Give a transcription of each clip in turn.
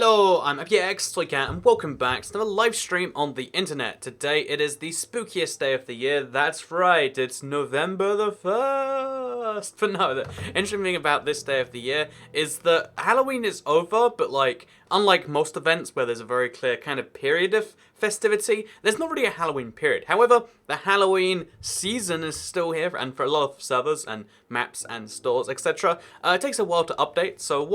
Hello, I'm Toycat, and welcome back to another live stream on the internet. Today it is the spookiest day of the year. That's right, it's November the 1st. But no, the interesting thing about this day of the year is that Halloween is over, but unlike most events where there's a very clear kind of period of festivity, there's not really a Halloween period. However, the Halloween season is still here, and for a lot of servers and maps and stores, etc., it takes a while to update. So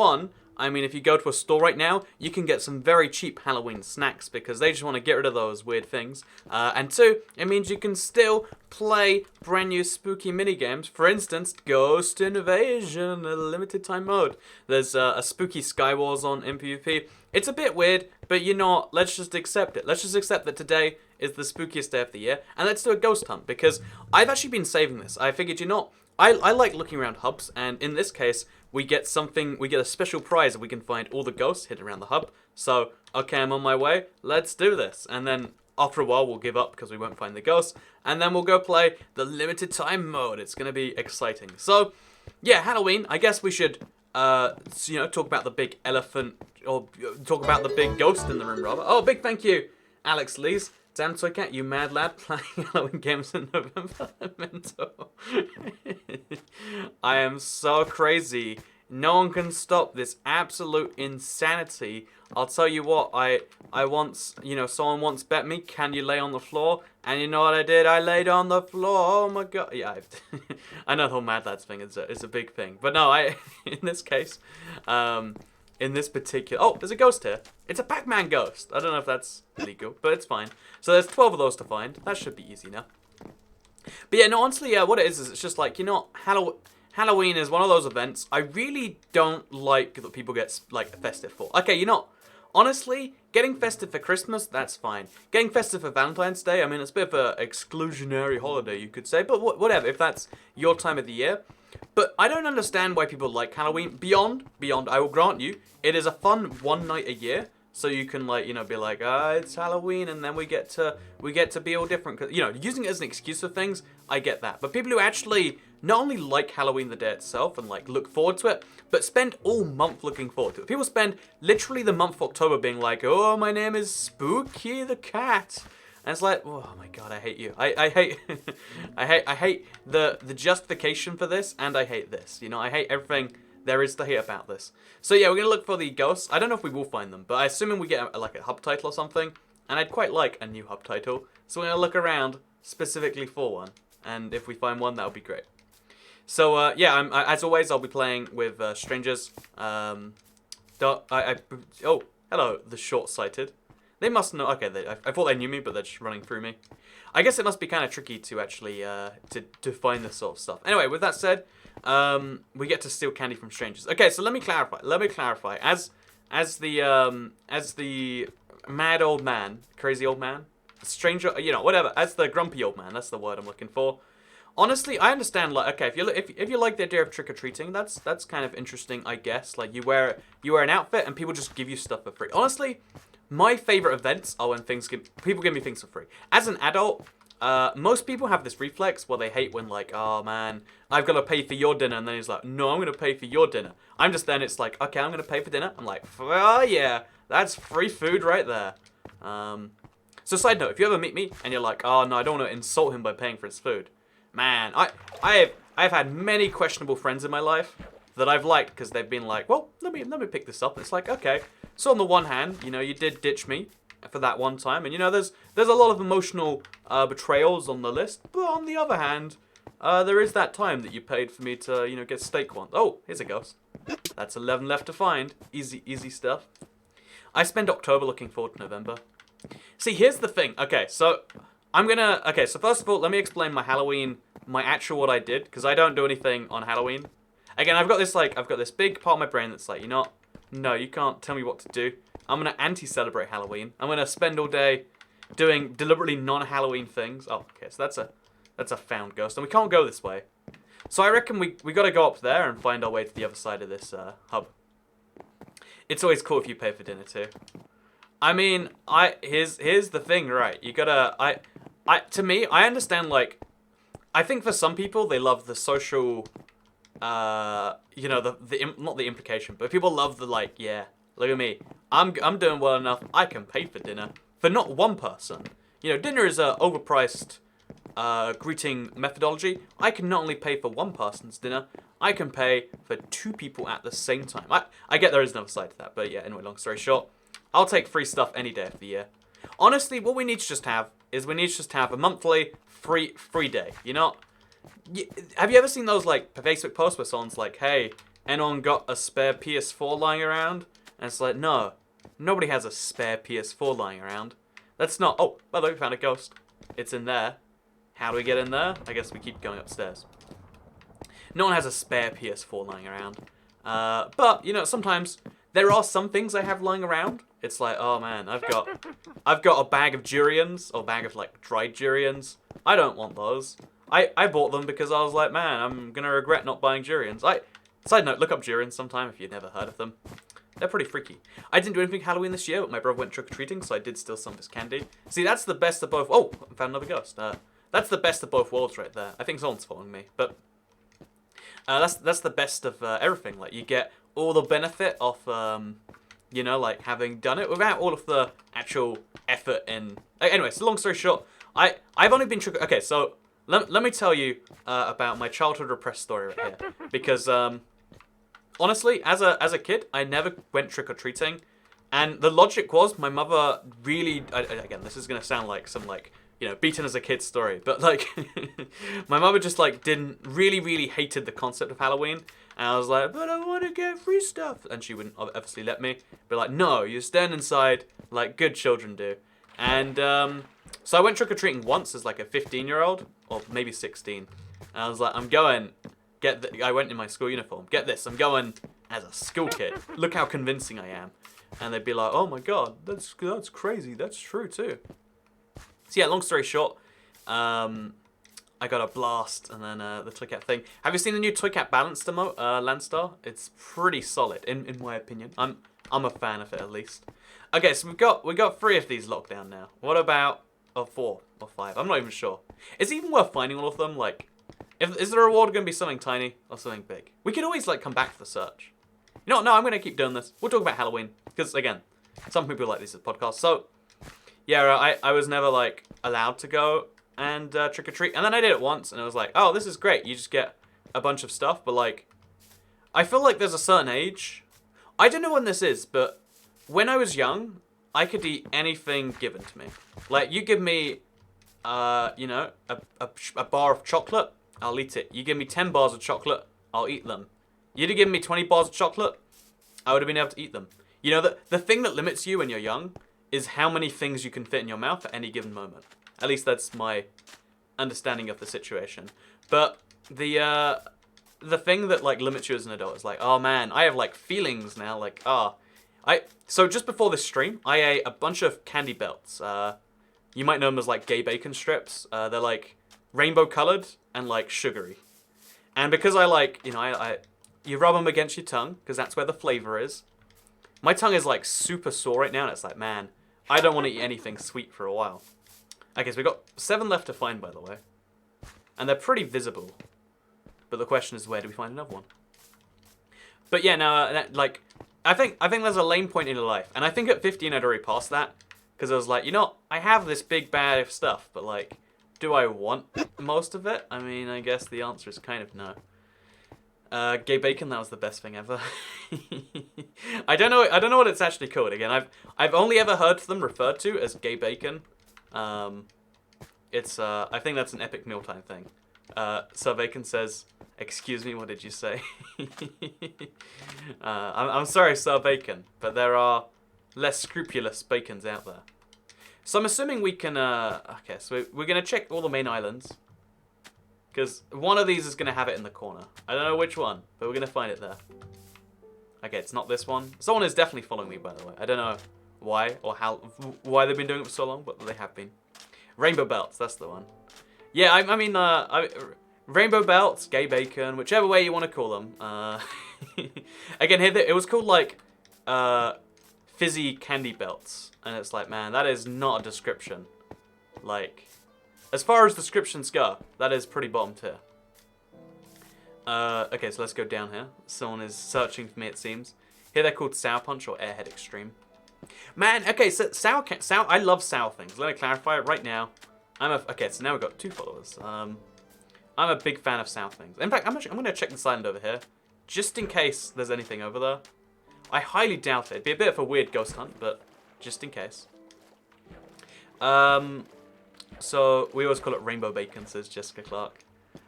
if you go to a store right now, you can get some very cheap Halloween snacks because they just want to get rid of those weird things. And two, it means you can still play brand new spooky minigames. For instance, Ghost Invasion, a limited time mode. There's a spooky Skywars on in PvP. It's a bit weird, but you know what? Let's just accept it. Let's just accept that today is the spookiest day of the year, and let's do a ghost hunt because I've actually been saving this. I figured, I like looking around hubs, and in this case, we get a special prize if we can find all the ghosts hidden around the hub. So, okay, I'm on my way, let's do this. And then, after a while, we'll give up because we won't find the ghosts, and then we'll go play the limited time mode. It's gonna be exciting. So, yeah, Halloween, I guess we should, talk about the big elephant, or talk about the big ghost in the room, rather. Oh, big thank you, Alex Lees. Damn Toycat, you mad lad, playing Halloween games in November. Mental. I am so crazy. No one can stop this absolute insanity. I'll tell you what, I once, someone once bet me, can you lay on the floor? And you know what I did? I laid on the floor. Oh my god. Yeah, I know the whole mad lads thing is a big thing. But no, in this case, in this particular... Oh, there's a ghost here. It's a Pac-Man ghost. I don't know if that's legal, but it's fine. So there's 12 of those to find. That should be easy now. But yeah, no, honestly, what it is it's just like, Halloween is one of those events I really don't like that people get, festive for. Okay, honestly, getting festive for Christmas, that's fine. Getting festive for Valentine's Day, it's a bit of an exclusionary holiday, you could say. But whatever, if that's your time of the year. But I don't understand why people like Halloween. Beyond, I will grant you, it is a fun one night a year. So you can be like, it's Halloween, and then we get to be all different. Cause, using it as an excuse for things, I get that. But people who actually not only like Halloween the day itself and look forward to it, but spend all month looking forward to it. People spend literally the month of October being like, oh, my name is Spooky the Cat. And it's like, oh my god, I hate you. I hate I hate the justification for this, and I hate this. I hate everything there is to hate about this. So yeah, we're gonna look for the ghosts. I don't know if we will find them, but I assuming we get a hub title or something, and I'd quite like a new hub title. So we're gonna look around specifically for one, and if we find one, that would be great. So as always, I'll be playing with strangers. Oh, hello, the short-sighted. They must know. Okay, I thought they knew me, but they're just running through me. I guess it must be kind of tricky to actually to find this sort of stuff. Anyway, with that said, we get to steal candy from strangers. Okay, so let me clarify. As the mad old man, crazy old man, stranger, whatever. As the grumpy old man, that's the word I'm looking for. Honestly, I understand. Okay, if you like the idea of trick or treating, that's kind of interesting, I guess. You wear an outfit and people just give you stuff for free. Honestly, my favorite events are when people give me things for free. As an adult, most people have this reflex where they hate when oh man, I've got to pay for your dinner, and then he's like, no, I'm going to pay for your dinner. It's like, okay, I'm going to pay for dinner. I'm like, oh yeah, that's free food right there. So side note, if you ever meet me and you're like, oh no, I don't want to insult him by paying for his food. Man, I've had many questionable friends in my life that I've liked because they've been like, well, let me pick this up. And it's like, okay. So on the one hand, you did ditch me for that one time, and there's a lot of emotional betrayals on the list. But on the other hand, there is that time that you paid for me to get steak once. Oh, here's a ghost. That's 11 left to find. Easy stuff. I spend October looking forward to November. See, here's the thing. Okay, so so first of all, let me explain my Halloween, my actual what I did, because I don't do anything on Halloween. Again, I've got this big part of my brain that's like, no, you can't tell me what to do. I'm going to anti-celebrate Halloween. I'm going to spend all day doing deliberately non-Halloween things. Oh, okay, so that's a found ghost, and we can't go this way. So I reckon we got to go up there and find our way to the other side of this hub. It's always cool if you pay for dinner too. Here's the thing, right? You gotta, to me, I understand, I think for some people, they love the social, not the implication, but people love the, Look at me. I'm doing well enough. I can pay for dinner for not one person. You know, dinner is a overpriced greeting methodology. I can not only pay for one person's dinner, I can pay for 2 people at the same time. I get there is another side to that, but yeah, anyway, long story short, I'll take free stuff any day of the year. Honestly, what we need to just have is a monthly free day. You know, have you ever seen those like Facebook posts where someone's like, "Hey, anyone got a spare PS4 lying around?" And it's like, no, nobody has a spare PS4 lying around. That's not. Oh, by the way, we found a ghost. It's in there. How do we get in there? I guess we keep going upstairs. No one has a spare PS4 lying around. But you know, sometimes there are some things I have lying around. It's like, oh man, I've got a bag of durians, or a bag of like dried durians. I don't want those. I bought them because I was like, man, I'm gonna regret not buying durians. Side note, look up durians sometime if you've never heard of them. They're pretty freaky. I didn't do anything Halloween this year, but my brother went trick-or-treating, so I did steal some of his candy. See, that's the best of both. Oh, I found another ghost. That's the best of both worlds right there. I think someone's following me, but that's the best of everything. Like, you get all the benefit of you know, like having done it without all of the actual effort in. Anyway, so long story short, I've only been Okay, so let me tell you about my childhood repressed story right here, because honestly, as a kid, I never went trick or treating, and the logic was my mother really. Again, this is gonna sound like some like, you know, beaten as a kid story, but like my mother just like didn't really hated the concept of Halloween. And I was like, but I want to get free stuff. And she wouldn't obviously let me. But like, no, you stand inside like good children do. And so I went trick-or-treating once as like a 15-year-old, or maybe 16. And I was like, I'm going, I went in my school uniform. Get this, I'm going as a school kid. Look how convincing I am. And they'd be like, oh my god, that's crazy. That's true too. So yeah, long story short, I got a blast, and then the Toy Cat thing. Have you seen the new Toy Cat Balanced emote, Landstar? It's pretty solid, in my opinion. I'm a fan of it, at least. Okay, so we got 3 of these locked down now. What about 4 or 5? I'm not even sure. Is it even worth finding all of them? Like, is the reward going to be something tiny or something big? We could always like come back to the search. You know what? No, I'm going to keep doing this. We'll talk about Halloween, because again, some people like these as podcasts. So yeah, I was never like allowed to go and trick-or-treat, and then I did it once, and it was like, oh, this is great, you just get a bunch of stuff, but like, I feel like there's a certain age, I don't know when this is, but when I was young, I could eat anything given to me. Like, you give me, you know, a bar of chocolate, I'll eat it. You give me 10 bars of chocolate, I'll eat them. You'd have given me 20 bars of chocolate, I would have been able to eat them. You know, the thing that limits you when you're young is how many things you can fit in your mouth at any given moment. At least that's my understanding of the situation. But the thing that like limits you as an adult is like, oh man, I have like feelings now. Like, so just before this stream, I ate a bunch of candy belts. You might know them as like gay bacon strips. They're like rainbow colored and like sugary. And because I like, you know, you rub them against your tongue because that's where the flavor is. My tongue is like super sore right now, and it's like, man, I don't want to eat anything sweet for a while. Okay, so we've got 7 left to find, by the way. And they're pretty visible. But the question is, where do we find another one? But yeah, now, like, I think there's a lane point in your life. And I think at 15 I'd already passed that. Because I was like, you know, I have this big bag of stuff, but like, do I want most of it? I mean, I guess the answer is kind of no. Gay bacon, that was the best thing ever. I don't know what it's actually called. Again, I've only ever heard them referred to as gay bacon. It's I think that's an epic mealtime thing. Sir Bacon says, excuse me, what did you say? I'm sorry, Sir Bacon, but there are less scrupulous bacons out there. So I'm assuming we can, okay, so we're going to check all the main islands. Because one of these is going to have it in the corner. I don't know which one, but we're going to find it there. Okay, it's not this one. Someone is definitely following me, by the way. I don't know why or why they've been doing it for so long, but they have been. Rainbow belts, that's the one. Yeah, I mean, rainbow belts, gay bacon, whichever way you want to call them. Again, here it was called like fizzy candy belts, and it's like, man, that is not a description. Like, as far as descriptions go, that is pretty bottom tier. Okay, so let's go down here. Someone is searching for me, it seems. Here they're called Sour Punch or Airhead Extreme. Man, okay, so sour, I love sour things. Let me clarify it right now. Okay, so now we've got 2 followers. I'm a big fan of sour things. In fact, I'm going to check this island over here, just in case there's anything over there. I highly doubt it. It'd be a bit of a weird ghost hunt, but just in case. So we always call it rainbow bacon, says Jessica Clark.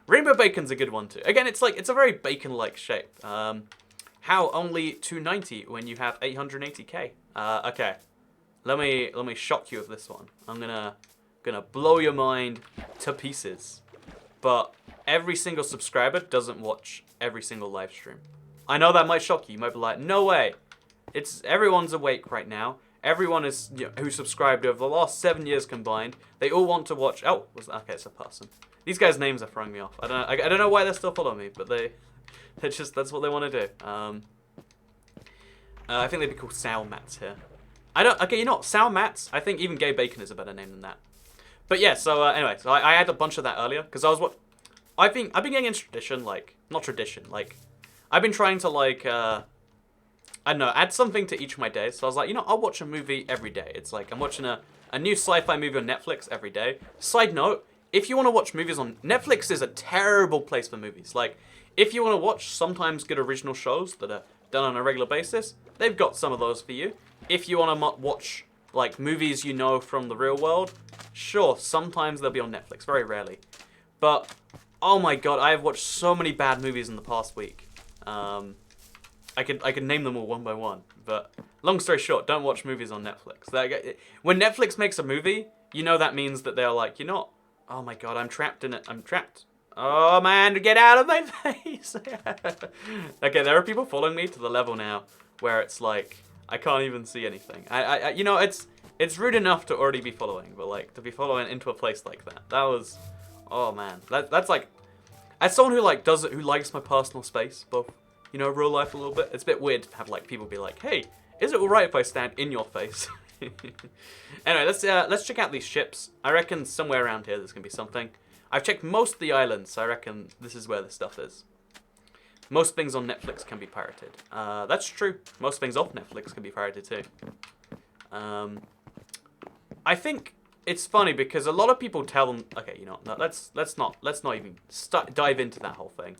Rainbow bacon's a good one too. Again, it's a very bacon-like shape. How only 290 when you have 880k? Okay, let me shock you with this one. I'm gonna blow your mind to pieces. But every single subscriber doesn't watch every single live stream. I know that might shock you. You might be like, no way. Everyone's awake right now. Everyone is who subscribed over the last 7 years combined. They all want to watch. Oh, okay, it's a person. These guys' names are throwing me off. I don't know why they're still following me, but that's what they want to do. I think they'd be called Sour Mats here. Okay, you know what? Sour Mats. I think even Gay Bacon is a better name than that. But yeah, so anyway, so I had a bunch of that earlier because I've been getting into tradition, not tradition, I've been trying to I don't know, add something to each of my days. So I was like, I'll watch a movie every day. It's like I'm watching a new sci-fi movie on Netflix every day. Side note, if you want to watch movies on Netflix, is a terrible place for movies. If you want to watch sometimes good original shows that are done on a regular basis, they've got some of those for you. If you want to watch movies from the real world, sure, sometimes they'll be on Netflix, very rarely. But oh my god, I have watched so many bad movies in the past week. I could name them all one by one, but long story short, don't watch movies on Netflix. When Netflix makes a movie, that means that they're like, oh my god, I'm trapped in it. I'm trapped. Oh man, get out of my face. Okay, there are people following me to the level now where it's like I can't even see anything. It's rude enough to already be following, but to be following into a place like that. That was, oh man, that's as someone who who likes my personal space, both real life a little bit. It's a bit weird to have people be like, hey, is it alright if I stand in your face? Anyway, let's check out these ships. I reckon somewhere around here there's gonna be something. I've checked most of the islands, so I reckon this is where the stuff is. Most things on Netflix can be pirated. That's true. Most things off Netflix can be pirated too. I think it's funny because a lot of people tell them, okay, no, let's not even dive into that whole thing.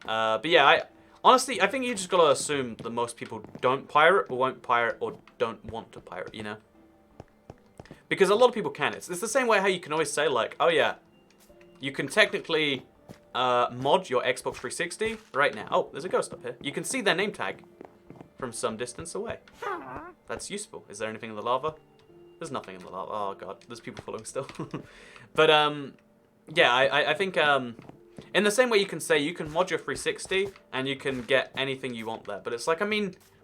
But yeah, honestly, I think you just gotta assume that most people don't pirate or won't pirate or don't want to pirate, Because a lot of people can. It's the same way how you can always say oh yeah, you can technically mod your Xbox 360 right now. Oh, there's a ghost up here. You can see their name tag from some distance away. That's useful. Is there anything in the lava? There's nothing in the lava. Oh god, there's people following still. But yeah, I think in the same way you can say you can mod your 360 and you can get anything you want there. But it's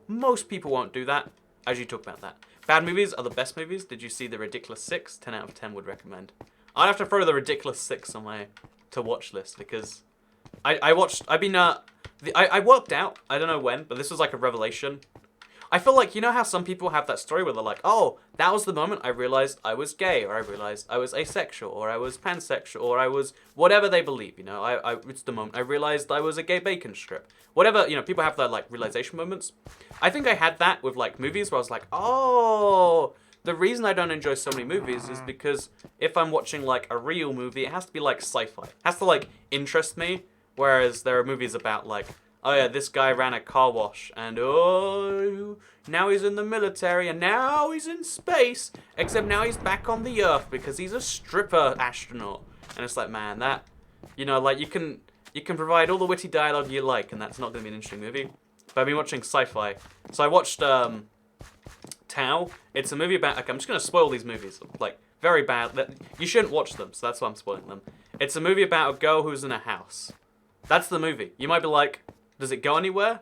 most people won't do that, as you talk about that. Bad movies are the best movies. Did you see The Ridiculous 6? 10 out of 10 would recommend. I'd have to throw The Ridiculous 6 on my to-watch list because I worked out, I don't know when, but this was a revelation. I feel how some people have that story where they're like, oh, that was the moment I realized I was gay, or I realized I was asexual, or I was pansexual, or I was whatever they believe, it's the moment I realized I was a gay bacon strip. Whatever, people have that, realization moments. I think I had that with, movies where I was like, oh, the reason I don't enjoy so many movies is because if I'm watching, a real movie, it has to be, sci-fi. It has to, interest me, whereas there are movies about, oh yeah, this guy ran a car wash, and oh, now he's in the military, and now he's in space, except now he's back on the Earth because he's a stripper astronaut. And it's man, that, you can provide all the witty dialogue you like, and that's not going to be an interesting movie. But I've been watching sci-fi. So I watched Tau. It's a movie about, okay, I'm just going to spoil these movies, very bad. You shouldn't watch them, so that's why I'm spoiling them. It's a movie about a girl who's in a house. That's the movie. You might be like, does it go anywhere?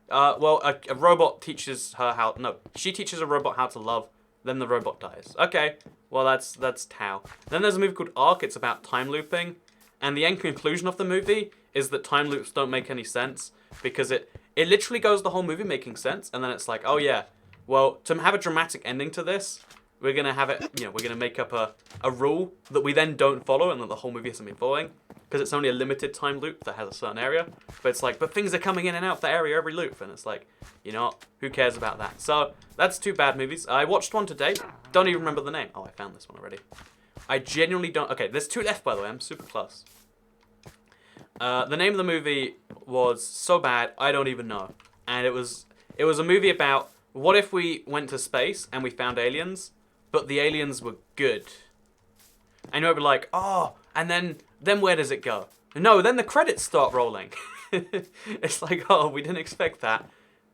Well, a robot teaches her how... No, she teaches a robot how to love, then the robot dies. Okay, well, that's Tau. Then there's a movie called Ark. It's about time looping. And the end conclusion of the movie is that time loops don't make any sense because it literally goes the whole movie making sense. And then it's oh, yeah, well, to have a dramatic ending to this, we're gonna have it, we're gonna make up a rule that we then don't follow and that the whole movie hasn't been following. Because it's only a limited time loop that has a certain area. But it's like, but things are coming in and out of the area every loop. And it's like, who cares about that? So, that's 2 bad movies. I watched one today. Don't even remember the name. Oh, I found this one already. I genuinely don't... Okay, there's 2 left, by the way. I'm super close. The name of the movie was so bad, I don't even know. And it was a movie about, what if we went to space and we found aliens, but the aliens were good? And you'd be like, oh, and then where does it go? No, then the credits start rolling. It's like, oh, we didn't expect that.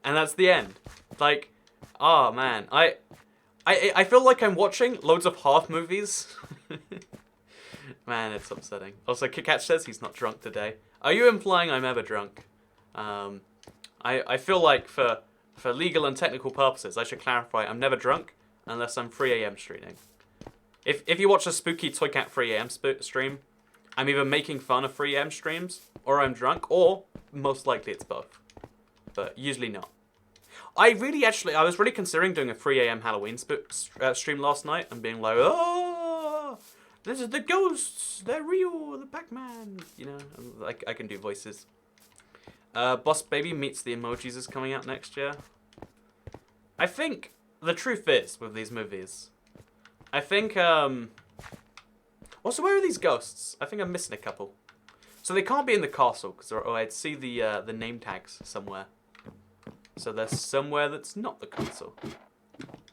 And that's the end. Like, oh, man. I feel like I'm watching loads of half movies. Man, it's upsetting. Also, Kikach says he's not drunk today. Are you implying I'm ever drunk? I feel like for legal and technical purposes, I should clarify I'm never drunk unless I'm 3 a.m. streaming. If you watch a spooky Toy Cat 3 a.m. stream, I'm either making fun of 3 a.m. streams, or I'm drunk, or most likely it's both. But usually not. I was really considering doing a 3 a.m. Halloween stream last night and being like, oh, this is the ghosts, they're real, the Pac-Man, I can do voices. Boss Baby Meets the Emojis is coming out next year. I think the truth is, with these movies, I think, also, where are these ghosts? I think I'm missing a couple. So they can't be in the castle, because I'd see the name tags somewhere. So they're somewhere that's not the castle.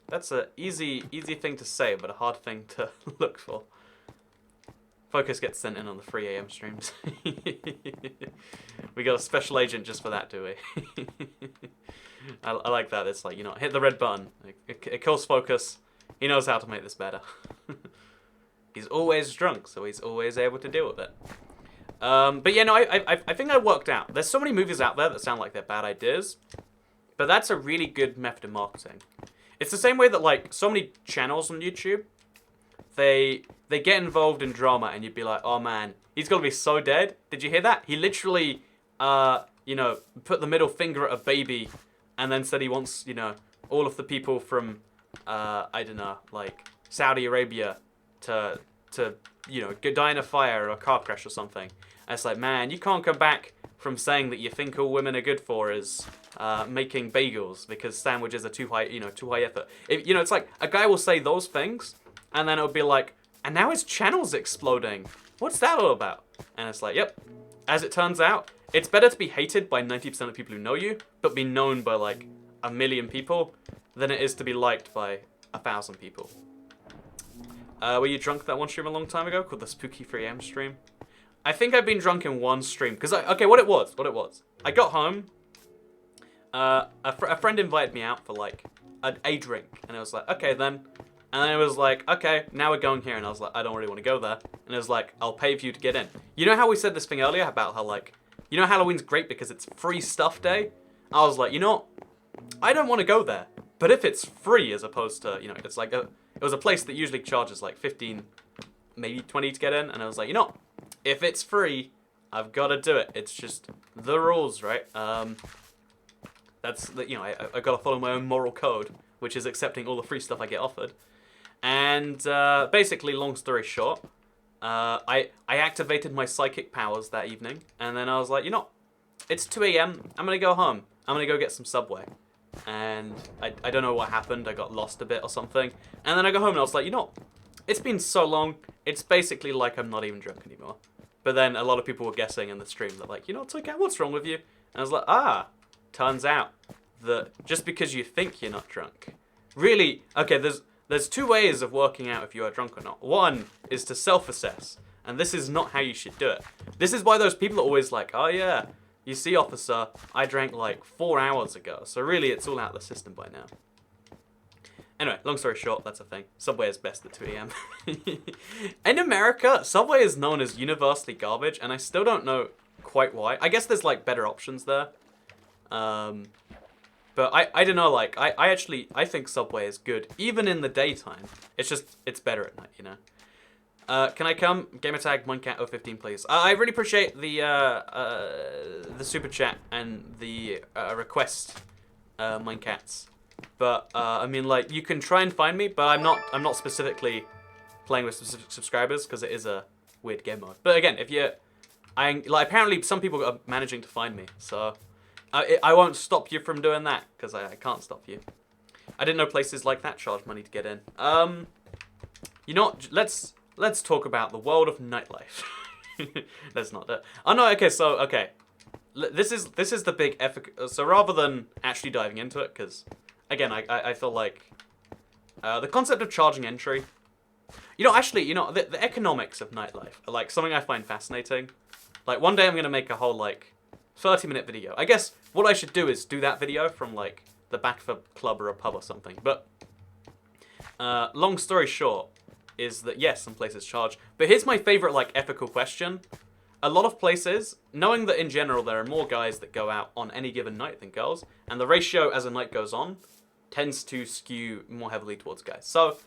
That's an easy thing to say, but a hard thing to look for. Focus gets sent in on the 3 a.m. streams. We got a special agent just for that, do we? I like that. It's like, hit the red button. It kills Focus. He knows how to make this better. He's always drunk, so he's always able to deal with it. But yeah, no, I think I worked out. There's so many movies out there that sound like they're bad ideas, but that's a really good method of marketing. It's the same way that, like, so many channels on YouTube, they get involved in drama, and you'd be like, oh man, he's gonna be so dead. Did you hear that? He literally, put the middle finger at a baby, and then said he wants, all of the people from, I don't know, like, Saudi Arabia to go die in a fire or a car crash or something. And it's like, man, you can't come back from saying that you think all women are good for is making bagels because sandwiches are too high effort. It's like a guy will say those things, and then it'll be like, and now his channel's exploding. What's that all about? And it's like, yep. As it turns out, it's better to be hated by 90% of people who know you, but be known by like 1 million people, than it is to be liked by 1,000 people. Were you drunk that one stream a long time ago called the Spooky 3am stream? I think I've been drunk in one stream. Because, what it was. I got home. A friend invited me out for, like, a drink. And I was like, okay, then. And then it was like, okay, now we're going here. And I was like, I don't really want to go there. And it was like, I'll pay for you to get in. You know how we said this thing earlier about how, like, Halloween's great because it's free stuff day? I was like, I don't want to go there. But if it's free as opposed to, it's like it was a place that usually charges like 15, maybe 20 to get in. And I was like, if it's free, I've got to do it. It's just the rules, right? That's, I got to follow my own moral code, which is accepting all the free stuff I get offered. And basically, long story short, I activated my psychic powers that evening. And then I was like, it's 2 a.m. I'm going to go home. I'm going to go get some Subway. And I don't know what happened. I got lost a bit or something. And then I go home and I was like, it's been so long. It's basically like I'm not even drunk anymore. But then a lot of people were guessing in the stream that like, it's okay, what's wrong with you? And I was like, turns out that just because you think you're not drunk. Really, okay, there's 2 ways of working out if you are drunk or not. One is to self-assess. And this is not how you should do it. This is why those people are always like, oh yeah, you see, officer, I drank like 4 hours ago. So really, it's all out of the system by now. Anyway, long story short, that's a thing. Subway is best at 2 a.m. In America, Subway is known as universally garbage, and I still don't know quite why. I guess there's like better options there. But I don't know, like, I think Subway is good, even in the daytime. It's better at night, Can I come? Gamertag Minecat015, please. I really appreciate the super chat and the request, Minecats. But I mean, like, you can try and find me, but I'm not specifically playing with specific subscribers because it is a weird game mode. But again, if you, apparently some people are managing to find me, so I won't stop you from doing that because I can't stop you. I didn't know places like that charge money to get in. You know what? Let's talk about the world of nightlife. That's not that. Oh no. Okay. So okay, this is the big so rather than actually diving into it, because again, I feel like the concept of charging entry. You know, actually, you know, the economics of nightlife are like something I find fascinating. Like one day I'm gonna make a whole like 30-minute video. I guess what I should do is do that video from like the back of a club or a pub or something. But long story short is that yes, some places charge. But here's my favorite like ethical question. A lot of places, knowing that in general there are more guys that go out on any given night than girls, and the ratio as a night goes on tends to skew more heavily towards guys. So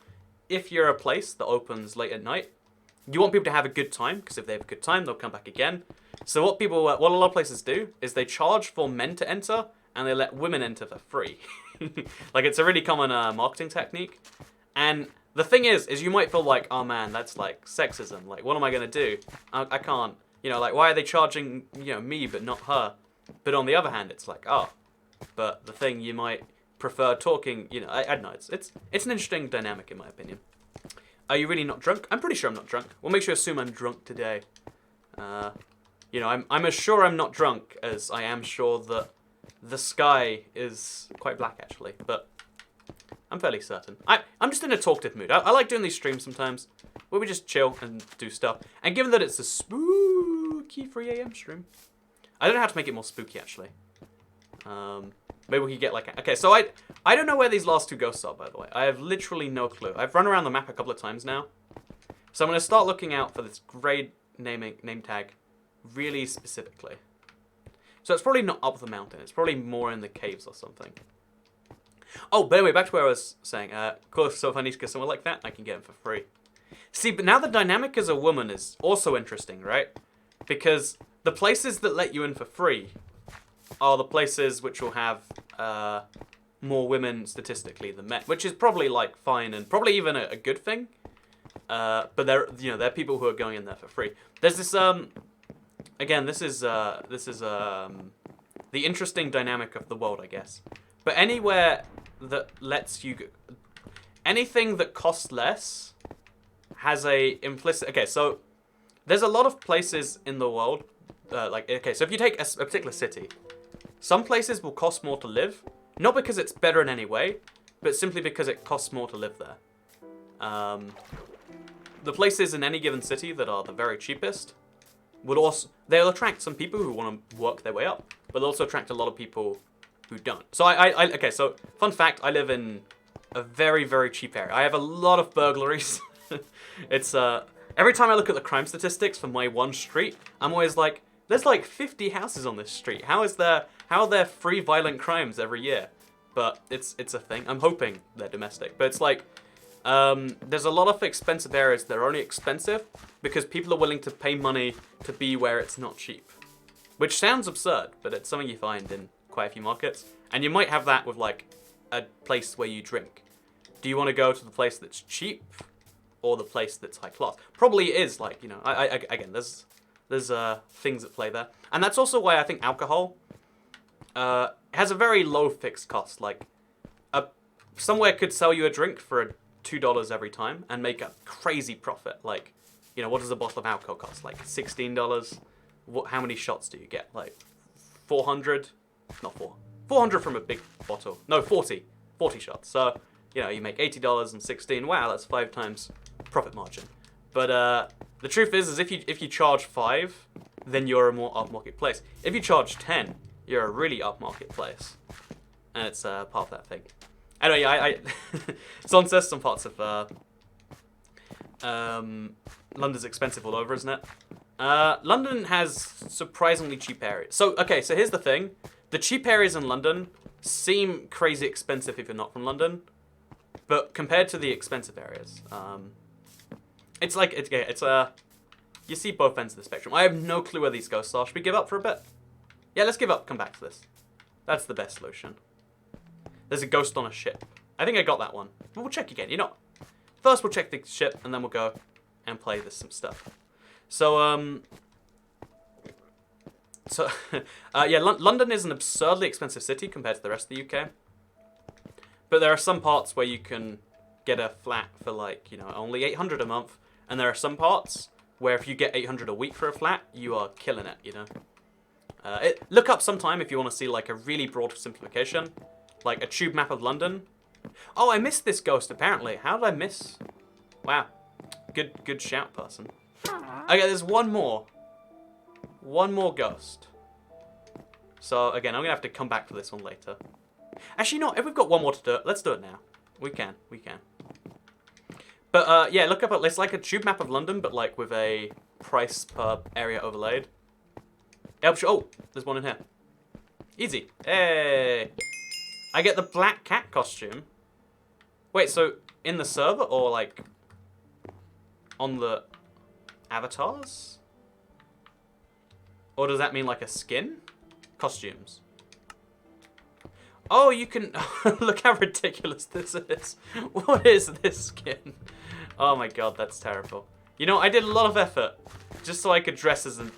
if you're a place that opens late at night, you want people to have a good time, because if they have a good time, they'll come back again. So what a lot of places do is they charge for men to enter, and they let women enter for free. Like, it's a really common marketing technique. And the thing is you might feel like, oh man, that's like sexism. Like, what am I going to do? I can't, you know, like, why are they charging, you know, me but not her? But on the other hand, it's like, oh, but the thing you might prefer talking, you know, I don't know. It's an interesting dynamic in my opinion. Are you really not drunk? I'm pretty sure I'm not drunk. We'll make sure to assume I'm drunk today. You know, I'm as sure I'm not drunk as I am sure that the sky is quite black, actually. But I'm fairly certain. I'm just in a talkative mood. I like doing these streams sometimes where we just chill and do stuff. And given that it's a spooky 3 a.m. stream, I don't know how to make it more spooky, actually. Maybe we could get like... Okay, so I don't know where these last two ghosts are, by the way. I have literally no clue. I've run around the map a couple of times now. So I'm going to start looking out for this grade name tag really specifically. So it's probably not up the mountain. It's probably more in the caves or something. Oh, but anyway, back to where I was saying. Of course, so if I need to get someone like that, I can get him for free. See, but now the dynamic as a woman is also interesting, right? Because the places that let you in for free are the places which will have more women statistically than men, which is probably like fine and probably even a good thing. But there are people who are going in there for free. There's this again, this is the interesting dynamic of the world, I guess. But anywhere that lets you anything that costs less has a implicit. Okay, so there's a lot of places in the world. So if you take a particular city. Some places will cost more to live, not because it's better in any way, but simply because it costs more to live there. The places in any given city that are the very cheapest they'll attract some people who want to work their way up, but they'll also attract a lot of people who don't. So okay, so fun fact, I live in a very, very cheap area. I have a lot of burglaries. It's every time I look at the crime statistics for my one street, I'm always like, there's like 50 houses on this street. How are there 3 violent crimes every year? But it's a thing. I'm hoping they're domestic. But it's like, there's a lot of expensive areas that are only expensive because people are willing to pay money to be where it's not cheap. Which sounds absurd, but it's something you find in quite a few markets. And you might have that with like a place where you drink. Do you want to go to the place that's cheap or the place that's high class? Probably it is, like, you know, again, there's things at play there. And that's also why I think alcohol has a very low fixed cost. Like, somewhere could sell you a drink for $2 every time and make a crazy profit. Like, you know, what does a bottle of alcohol cost? Like $16? How many shots do you get? Like 400? Not 400 from a big bottle. No, 40 shots. So, you know, you make $80 and 16. Wow, that's 5 times profit margin. But the truth is if you charge 5, then you're a more upmarket place. If you charge 10, you're a really upmarket place, and it's part of that thing. Anyway, I Son says some parts of London's expensive all over, isn't it? London has surprisingly cheap areas. So here's the thing: the cheap areas in London seem crazy expensive if you're not from London, but compared to the expensive areas, it's like you see both ends of the spectrum. I have no clue where these ghosts are. Should we give up for a bit? Yeah, let's give up. Come back to this. That's the best solution. There's a ghost on a ship. I think I got that one. But we'll check again. You know, first we'll check the ship, and then we'll go and play this some stuff. So, yeah, London is an absurdly expensive city compared to the rest of the UK. But there are some parts where you can get a flat for, like, you know, only 800 a month. And there are some parts where if you get 800 a week for a flat, you are killing it, you know. Look up sometime if you want to see, like, a really broad simplification. Like, a tube map of London. Oh, I missed this ghost, apparently. How did I miss? Wow. Good shout, person. Okay, there's one more. One more ghost. So, again, I'm going to have to come back to this one later. Actually, no, if we've got one more to do it, let's do it now. We can. But, yeah, look up, it's like a tube map of London, but, like, with a price per area overlaid. Oh, there's one in here. Easy. Hey! I get the black cat costume. Wait, so in the server or, like, on the avatars? Or does that mean, like, a skin? Costumes. Oh, you can... Look how ridiculous this is. What is this skin? Oh my god, that's terrible. You know, I did a lot of effort just so I could dress as an...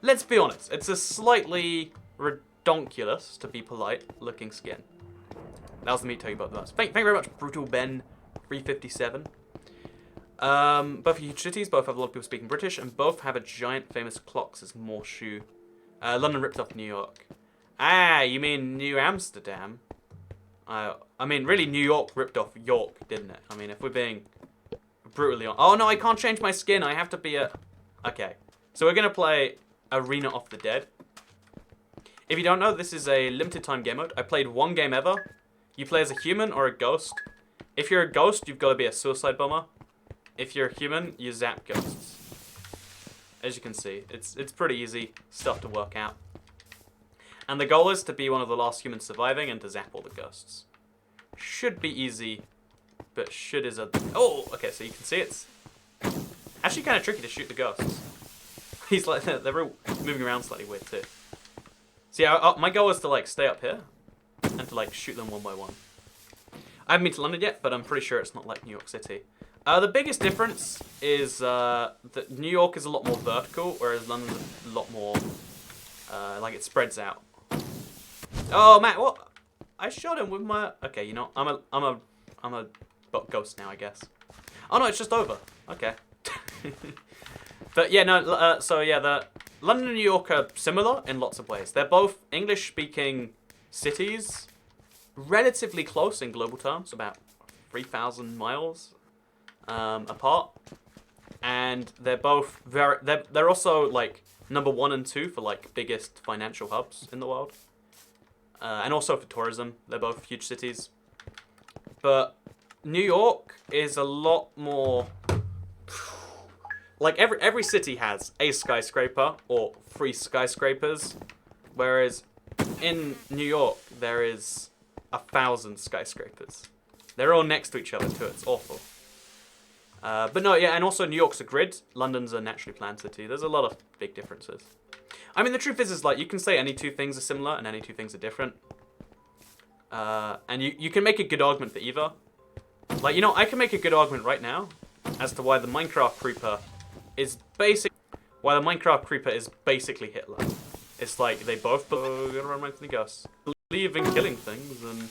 Let's be honest, it's a slightly redonkulous, to be polite, looking skin. That was the meat talking about that. Thank you very much, Brutal Ben 357. Both are huge cities, both have a lot of people speaking British, and both have a giant famous clocks as more shoe. London ripped off New York. Ah, you mean New Amsterdam? I mean, really, New York ripped off York, didn't it? I mean, if we're being brutally honest. Oh, no, I can't change my skin. I have to be a... Okay. So we're going to play Arena of the Dead. If you don't know, this is a limited time game mode. I played one game ever. You play as a human or a ghost. If you're a ghost, you've got to be a suicide bomber. If you're a human, you zap ghosts. As you can see, it's pretty easy stuff to work out. And the goal is to be one of the last humans surviving and to zap all the ghosts. Should be easy, but should is a... Oh, okay, so you can see it's actually kind of tricky to shoot the ghosts. He's like, they're all moving around slightly weird too. So yeah, my goal is to like stay up here and to like shoot them one by one. I haven't been to London yet, but I'm pretty sure it's not like New York City. The biggest difference is that New York is a lot more vertical, whereas London's a lot more like it spreads out. Oh man, what? I shot him with my... Okay, you know, I'm a ghost now, I guess. Oh no, it's just over. Okay. But yeah, no. So yeah, the London and New York are similar in lots of ways. They're both English-speaking cities, relatively close in global terms, about 3,000 miles apart, and they're both very. They're also like number 1 and 2 for like biggest financial hubs in the world, and also for tourism. They're both huge cities, but New York is a lot more. Like every city has a skyscraper or 3 skyscrapers, whereas in New York there is 1,000 skyscrapers. They're all next to each other too. It's awful. But no, yeah, and also New York's a grid. London's a naturally planned city. There's a lot of big differences. I mean, the truth is like you can say any 2 things are similar and any 2 things are different. And you can make a good argument for either. Like, you know, I can make a good argument right now as to why the Minecraft creeper is basically Hitler. It's like they both believe in killing things, and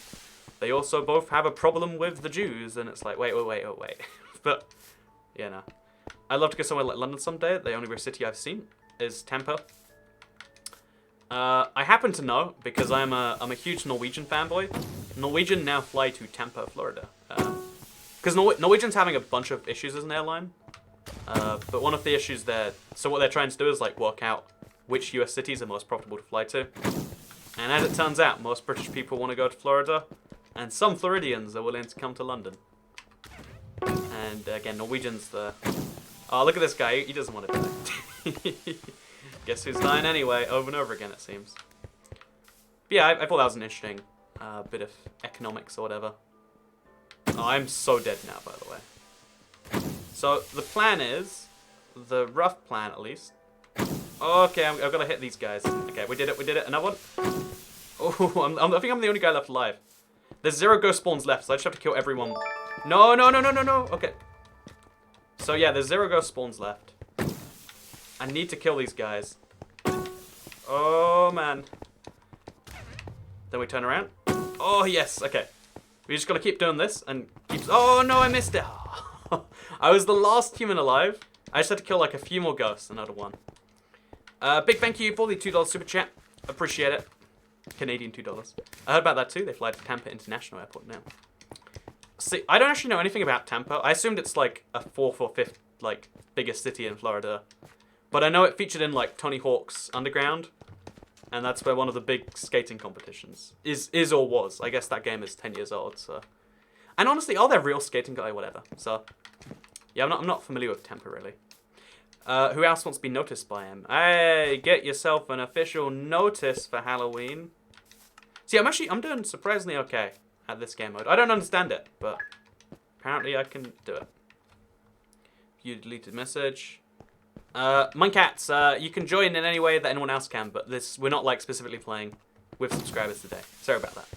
they also both have a problem with the Jews, and it's like, wait. But, yeah, no. I'd love to go somewhere like London someday. The only real city I've seen is Tampa. I happen to know, because I'm a huge Norwegian fanboy. Norwegian now fly to Tampa, Florida. Because Norwegian's having a bunch of issues as an airline. But one of the issues there, so what they're trying to do is like work out which US cities are most profitable to fly to. And as it turns out, most British people want to go to Florida, and some Floridians are willing to come to London. And again, Norwegian's the... Oh, look at this guy, he doesn't want to die. Guess who's dying anyway, over and over again it seems. But yeah, I thought that was an interesting bit of economics or whatever. Oh, I'm so dead now, by the way. So the plan is, the rough plan at least. Okay, I've got to hit these guys. Okay, we did it. Another one. Oh, I think I'm the only guy left alive. There's 0 ghost spawns left, so I just have to kill everyone. No, no, no, no, no, no. Okay. So yeah, there's 0 ghost spawns left. I need to kill these guys. Oh, man. Then we turn around. Oh, yes. Okay. We just got to keep doing this and keep... Oh, no, I missed it. I was the last human alive. I just had to kill like a few more ghosts and I'd have won. Big thank you for the $2 super chat. Appreciate it. Canadian $2. I heard about that too. They fly to Tampa International Airport now. See, I don't actually know anything about Tampa. I assumed it's like a 4th or 5th like biggest city in Florida. But I know it featured in like Tony Hawk's Underground. And that's where one of the big skating competitions is or was. I guess that game is 10 years old, so. And honestly, are there real skating guys? Whatever. So, yeah, I'm not familiar with Tampa really. Who else wants to be noticed by him? Hey, get yourself an official notice for Halloween. See, I'm doing surprisingly okay at this game mode. I don't understand it, but apparently I can do it. View deleted message. Mincats, you can join in any way that anyone else can, but we're not like specifically playing with subscribers today. Sorry about that.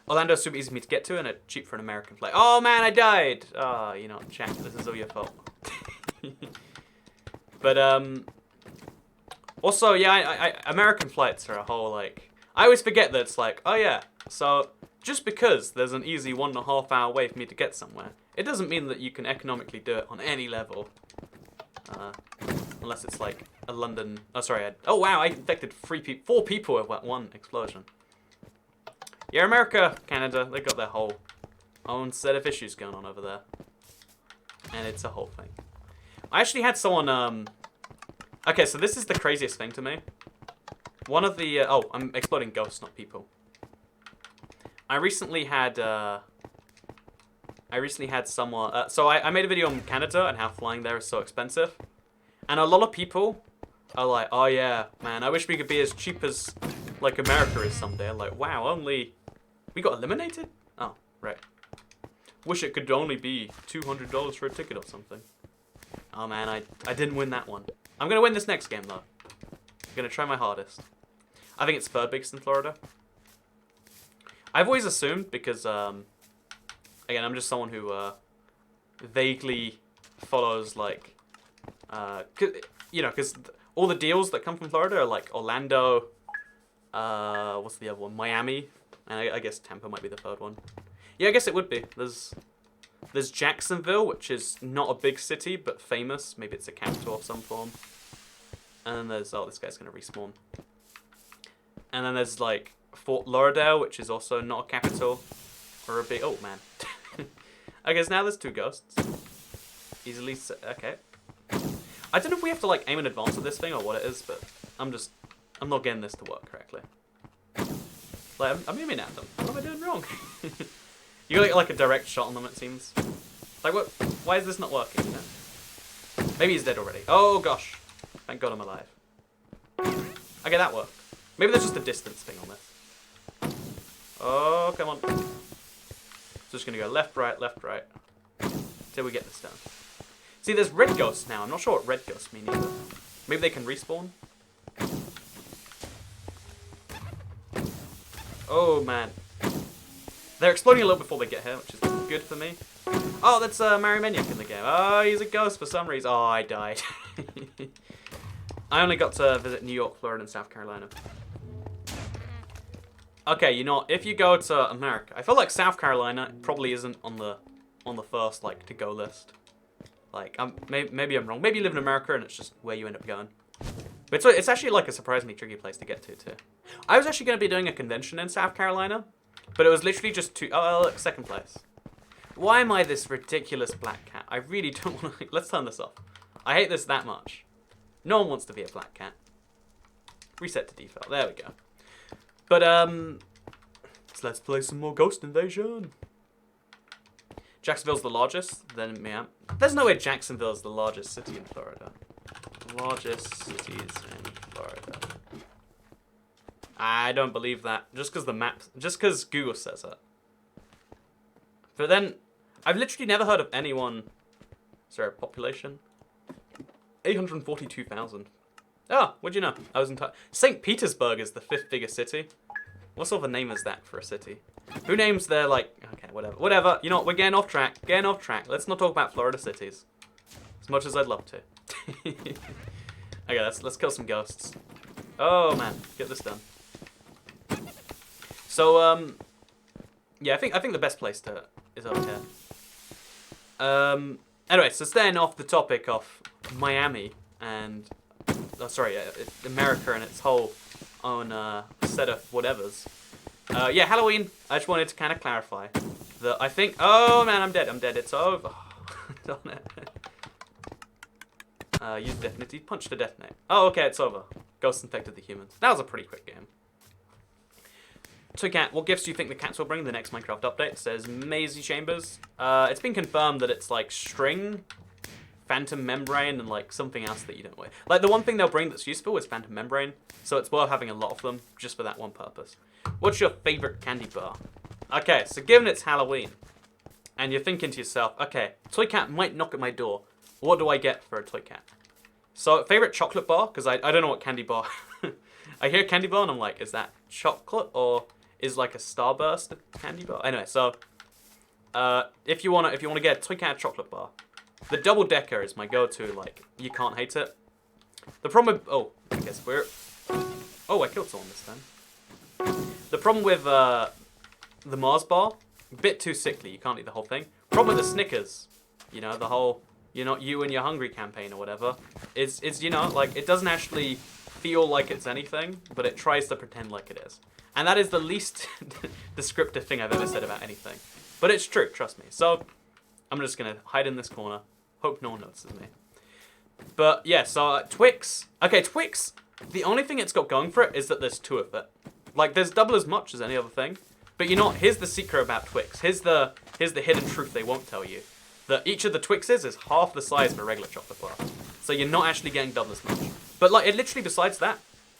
Orlando's super easy for me to get to and cheap for an American flight. Oh man, I died! Oh, you know, chat, this is all your fault. But, also, yeah, American flights are a whole, like, I always forget that it's like, oh yeah, so just because there's an easy 1.5 hour way for me to get somewhere, it doesn't mean that you can economically do it on any level. Unless it's like a London, oh sorry, oh wow, I infected 4 people with that one explosion. Yeah, America, Canada, they got their whole own set of issues going on over there. And it's a whole thing. I actually had someone, okay, so this is the craziest thing to me. One of the, oh, I'm exploding ghosts, not people. I recently had someone, so I made a video on Canada and how flying there is so expensive. And a lot of people are like, oh yeah, man, I wish we could be as cheap as, like, America is someday. I'm like, wow, we got eliminated? Oh, right. Wish it could only be $200 for a ticket or something. Oh man, I didn't win that one. I'm gonna win this next game though. I'm gonna try my hardest. I think it's 3rd biggest in Florida. I've always assumed because, again, I'm just someone who vaguely follows like, you know, because all the deals that come from Florida are like Orlando, what's the other one? Miami, and I guess Tampa might be the 3rd one. Yeah, I guess it would be. There's Jacksonville, which is not a big city, but famous. Maybe it's a capital of some form. And then there's, oh, this guy's going to respawn. And then there's, like, Fort Lauderdale, which is also not a capital. Or a big, oh, man. Okay, so now there's 2 ghosts. Easily, okay. I don't know if we have to, like, aim in advance with this thing or what it is, but I'm not getting this to work correctly. Like, I'm aiming at them. What am I doing wrong? You gotta get like a direct shot on them, it seems. Like, what? Why is this not working, you know? Maybe he's dead already. Oh, gosh. Thank God I'm alive. Okay, that worked. Maybe there's just a distance thing on this. Oh, come on. So just gonna go left, right, till we get this done. See, there's red ghosts now. I'm not sure what red ghosts mean either. Maybe they can respawn? Oh, man. They're exploding a little before they get here, which is good for me. Oh, that's Mary Maniac in the game. Oh, he's a ghost for some reason. Oh, I died. I only got to visit New York, Florida, and South Carolina. Okay, you know, if you go to America, I feel like South Carolina probably isn't on the first like to go list. Like, maybe I'm wrong. Maybe you live in America and it's just where you end up going. But it's actually like a surprisingly tricky place to get to too. I was actually going to be doing a convention in South Carolina. But it was literally just oh, look, 2nd place. Why am I this ridiculous black cat? I really don't want to... Let's turn this off. I hate this that much. No one wants to be a black cat. Reset to default. There we go. But, so let's play some more Ghost Invasion. Jacksonville's the largest. Then, yeah. There's no way Jacksonville's the largest city in Florida. Largest cities in Florida. I don't believe that. Just because Google says it. But then, I've literally never heard of anyone. Sorry, population. 842,000. Oh, what'd you know? I was in St. Petersburg is the 5th biggest city. What sort of a name is that for a city? Who names their, like... Okay, whatever. You know what? We're getting off track. Let's not talk about Florida cities. As much as I'd love to. Okay, let's kill some ghosts. Oh, man. Get this done. So, yeah, I think the best place is over here. Anyway, so staying off the topic of Miami and... Oh, sorry, America and its whole own set of whatevers. Yeah, Halloween, I just wanted to kind of clarify that I think... Oh, man, I'm dead. It's over. Darn it. Use detonate. Punch to detonate. Oh, okay, it's over. Ghosts infected the humans. That was a pretty quick game. So, Cat, what gifts do you think the cats will bring the next Minecraft update? It says Mazy Chambers. It's been confirmed that it's like string, phantom membrane, and like something else that you don't wear. Like the one thing they'll bring that's useful is phantom membrane, so it's worth having a lot of them just for that one purpose. What's your favorite candy bar? Okay, so given it's Halloween, and you're thinking to yourself, okay, Toy Cat might knock at my door. What do I get for a Toy Cat? So, favorite chocolate bar, because I don't know what candy bar. I hear candy bar and I'm like, is that chocolate or is like a Starburst a candy bar? Anyway, so if you wanna get a Toy Cat chocolate bar, the double decker is my go-to. Like, you can't hate it. The problem with I guess I killed someone this time. The problem with the Mars bar, a bit too sickly. You can't eat the whole thing. Problem with the Snickers, you know, the whole "you're not you and you're hungry" campaign or whatever, is you know, like, it doesn't actually feel like it's anything, but it tries to pretend like it is. And that is the least descriptive thing I've ever said about anything. But it's true, trust me. So, I'm just going to hide in this corner. Hope no one notices me. But, yeah, so Twix. Okay, Twix, the only thing it's got going for it is that there's two of it. Like, there's double as much as any other thing. But you know what? Here's the secret about Twix. Here's the hidden truth they won't tell you. That each of the Twixes is half the size of a regular chocolate bar. So you're not actually getting double as much. But, like, it literally, besides that,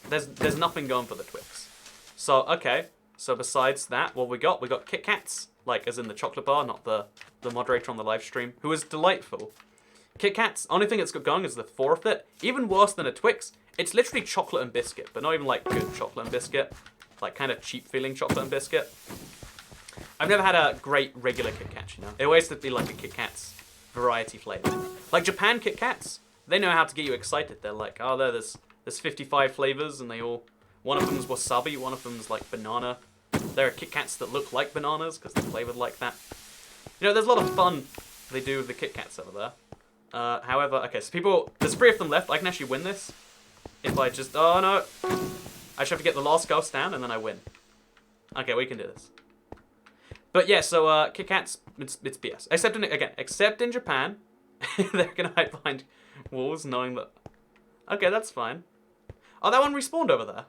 there's nothing going for the Twix. So, okay. So, besides that, what we got? We got Kit Kats. Like, as in the chocolate bar, not the moderator on the live stream, who is delightful. Kit Kats, only thing it's got going is the fourth of it. Even worse than a Twix, it's literally chocolate and biscuit, but not even, like, good chocolate and biscuit. Like, kind of cheap-feeling chocolate and biscuit. I've never had a great regular Kit Kat, you know? It always has to be, like, a Kit Kat's variety flavor. Like, Japan Kit Kats, they know how to get you excited. They're like, oh, there's 55 flavors, and they all... One of them's wasabi, one of them's, like, banana. There are Kit Kats that look like bananas, because they're flavored like that. You know, there's a lot of fun they do with the Kit Kats over there. However, okay, so there's 3 of them left. I can actually win this. If I just, oh no. I just have to get the last ghost down, and then I win. Okay, we can do this. But yeah, so, Kit Kats, it's BS. Except in Japan, they're gonna hide behind walls, knowing that... Okay, that's fine. Oh, that one respawned over there.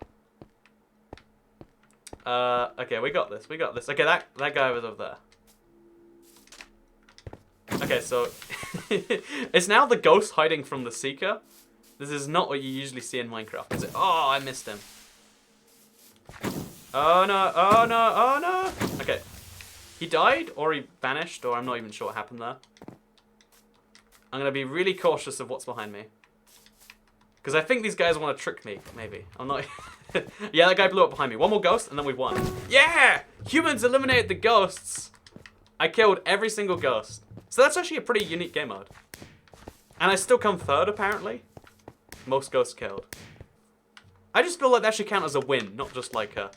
Okay, we got this. Okay, that guy was over there. Okay, so it's now the ghost hiding from the seeker. This is not what you usually see in Minecraft, is it? Oh, I missed him. Oh no, oh no, oh no. Okay. He died, or he vanished, or I'm not even sure what happened there. I'm gonna be really cautious of what's behind me. Because I think these guys want to trick me, maybe. I'm not... Yeah, that guy blew up behind me. One more ghost, and then we've won. Yeah! Humans eliminated the ghosts! I killed every single ghost. So that's actually a pretty unique game mode. And I still come third, apparently. Most ghosts killed. I just feel like that should count as a win, not just like a...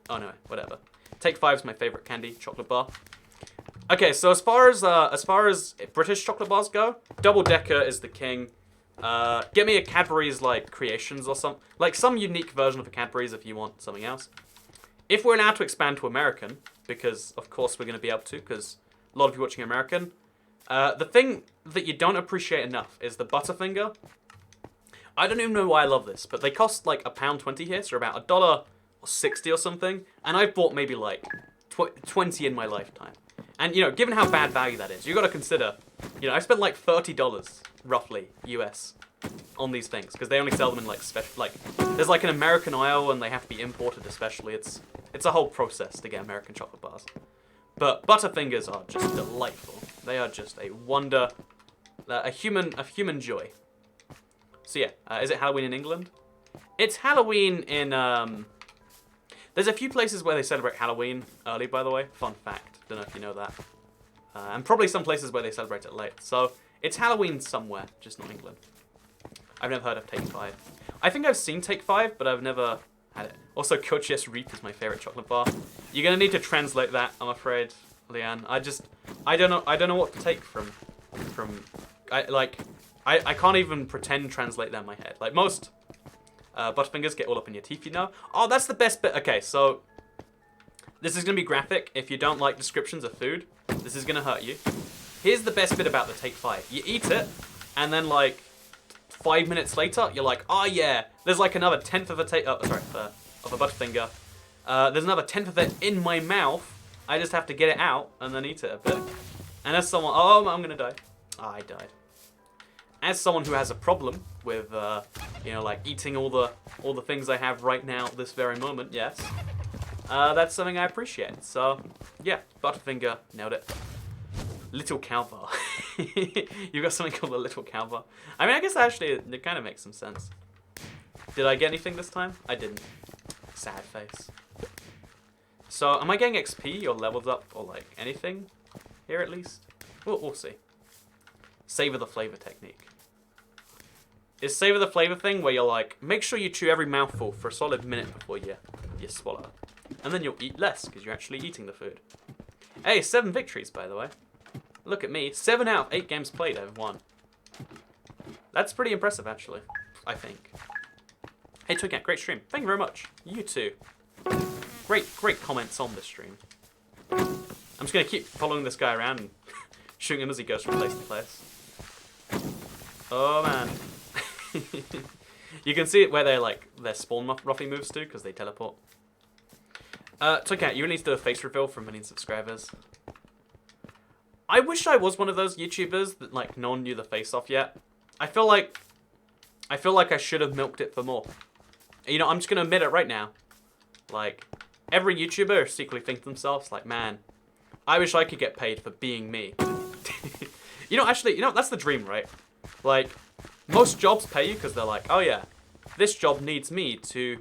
Oh no, whatever. Take 5's my favorite candy, chocolate bar. Okay, so as far as British chocolate bars go, Double Decker is the king. Get me a Cadbury's, like, Creations or some unique version of a Cadbury's if you want something else. If we're allowed to expand to American, because of course we're going to be able to, because a lot of you watching American, the thing that you don't appreciate enough is the Butterfinger. I don't even know why I love this, but they cost like £1.20 here, so about $1.60 or something, and I've bought maybe like 20 in my lifetime. And, you know, given how bad value that is, you've got to consider, you know, I spent like $30, roughly, US, on these things. Because they only sell them in, like, special, like, there's like an American aisle and they have to be imported especially. It's a whole process to get American chocolate bars. But Butterfingers are just delightful. They are just a wonder, a human joy. So yeah, is it Halloween in England? It's Halloween in, There's a few places where they celebrate Halloween early, by the way. Fun fact. Don't know if you know that. And probably some places where they celebrate it late. So it's Halloween somewhere, just not England. I've never heard of Take 5. I think I've seen Take 5, but I've never had it. Also, Coaches Reap is my favorite chocolate bar. You're gonna need to translate that, I'm afraid, Leanne. I don't know what to take from. I can't even pretend translate that in my head. Like most Butterfingers get all up in your teeth, you know. Oh, that's the best bit. Okay, so this is gonna be graphic. If you don't like descriptions of food, this is gonna hurt you. Here's the best bit about the Take 5. You eat it, and then like 5 minutes later, you're like, oh yeah, there's like another tenth of a of a Butterfinger. There's another tenth of it in my mouth. I just have to get it out and then eat it a bit. And as someone, oh, I'm gonna die. Oh, I died. As someone who has a problem with, you know, like eating all the things I have right now, this very moment, yes, that's something I appreciate. So, yeah, Butterfinger, nailed it. Little cow bar. You got something called a little cow bar. I mean, I guess actually it kind of makes some sense. Did I get anything this time? I didn't. Sad face. So, am I getting XP or levels up or like anything here at least? We'll see. Savor the flavor technique. Is savor the flavor thing where you're like, make sure you chew every mouthful for a solid minute before you swallow. And then you'll eat less because you're actually eating the food. Hey, 7 victories, by the way. Look at me. 7 out of 8 games played, I've won. That's pretty impressive, actually. I think. Hey, Twincat, great stream. Thank you very much. You too. Great comments on this stream. I'm just going to keep following this guy around and shooting him as he goes from place to place. Oh, man. You can see it where they're like, their spawn roughly moves to, because they teleport. Twincat, you really need to do a face reveal for a million subscribers. I wish I was one of those YouTubers that like no one knew the face off yet. I feel like I should have milked it for more. You know, I'm just gonna admit it right now. Like, every YouTuber secretly thinks to themselves, like, man, I wish I could get paid for being me. You know, actually, you know, that's the dream, right? Like, most jobs pay you because they're like, oh yeah, this job needs me to,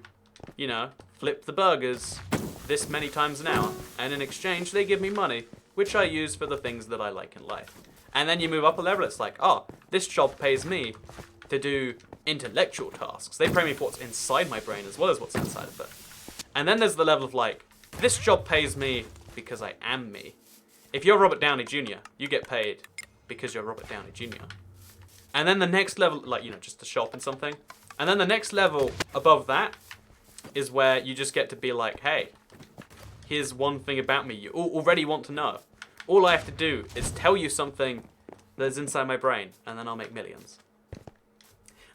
you know, flip the burgers this many times an hour. And in exchange, they give me money, which I use for the things that I like in life. And then you move up a level, it's like, oh, this job pays me to do intellectual tasks. They pay me for what's inside my brain as well as what's outside of it. And then there's the level of like, this job pays me because I am me. If you're Robert Downey Jr., you get paid because you're Robert Downey Jr. And then the next level, like, you know, just to show up in something. And then the next level above that is where you just get to be like, hey, here's one thing about me you already want to know. All I have to do is tell you something that's inside my brain, and then I'll make millions.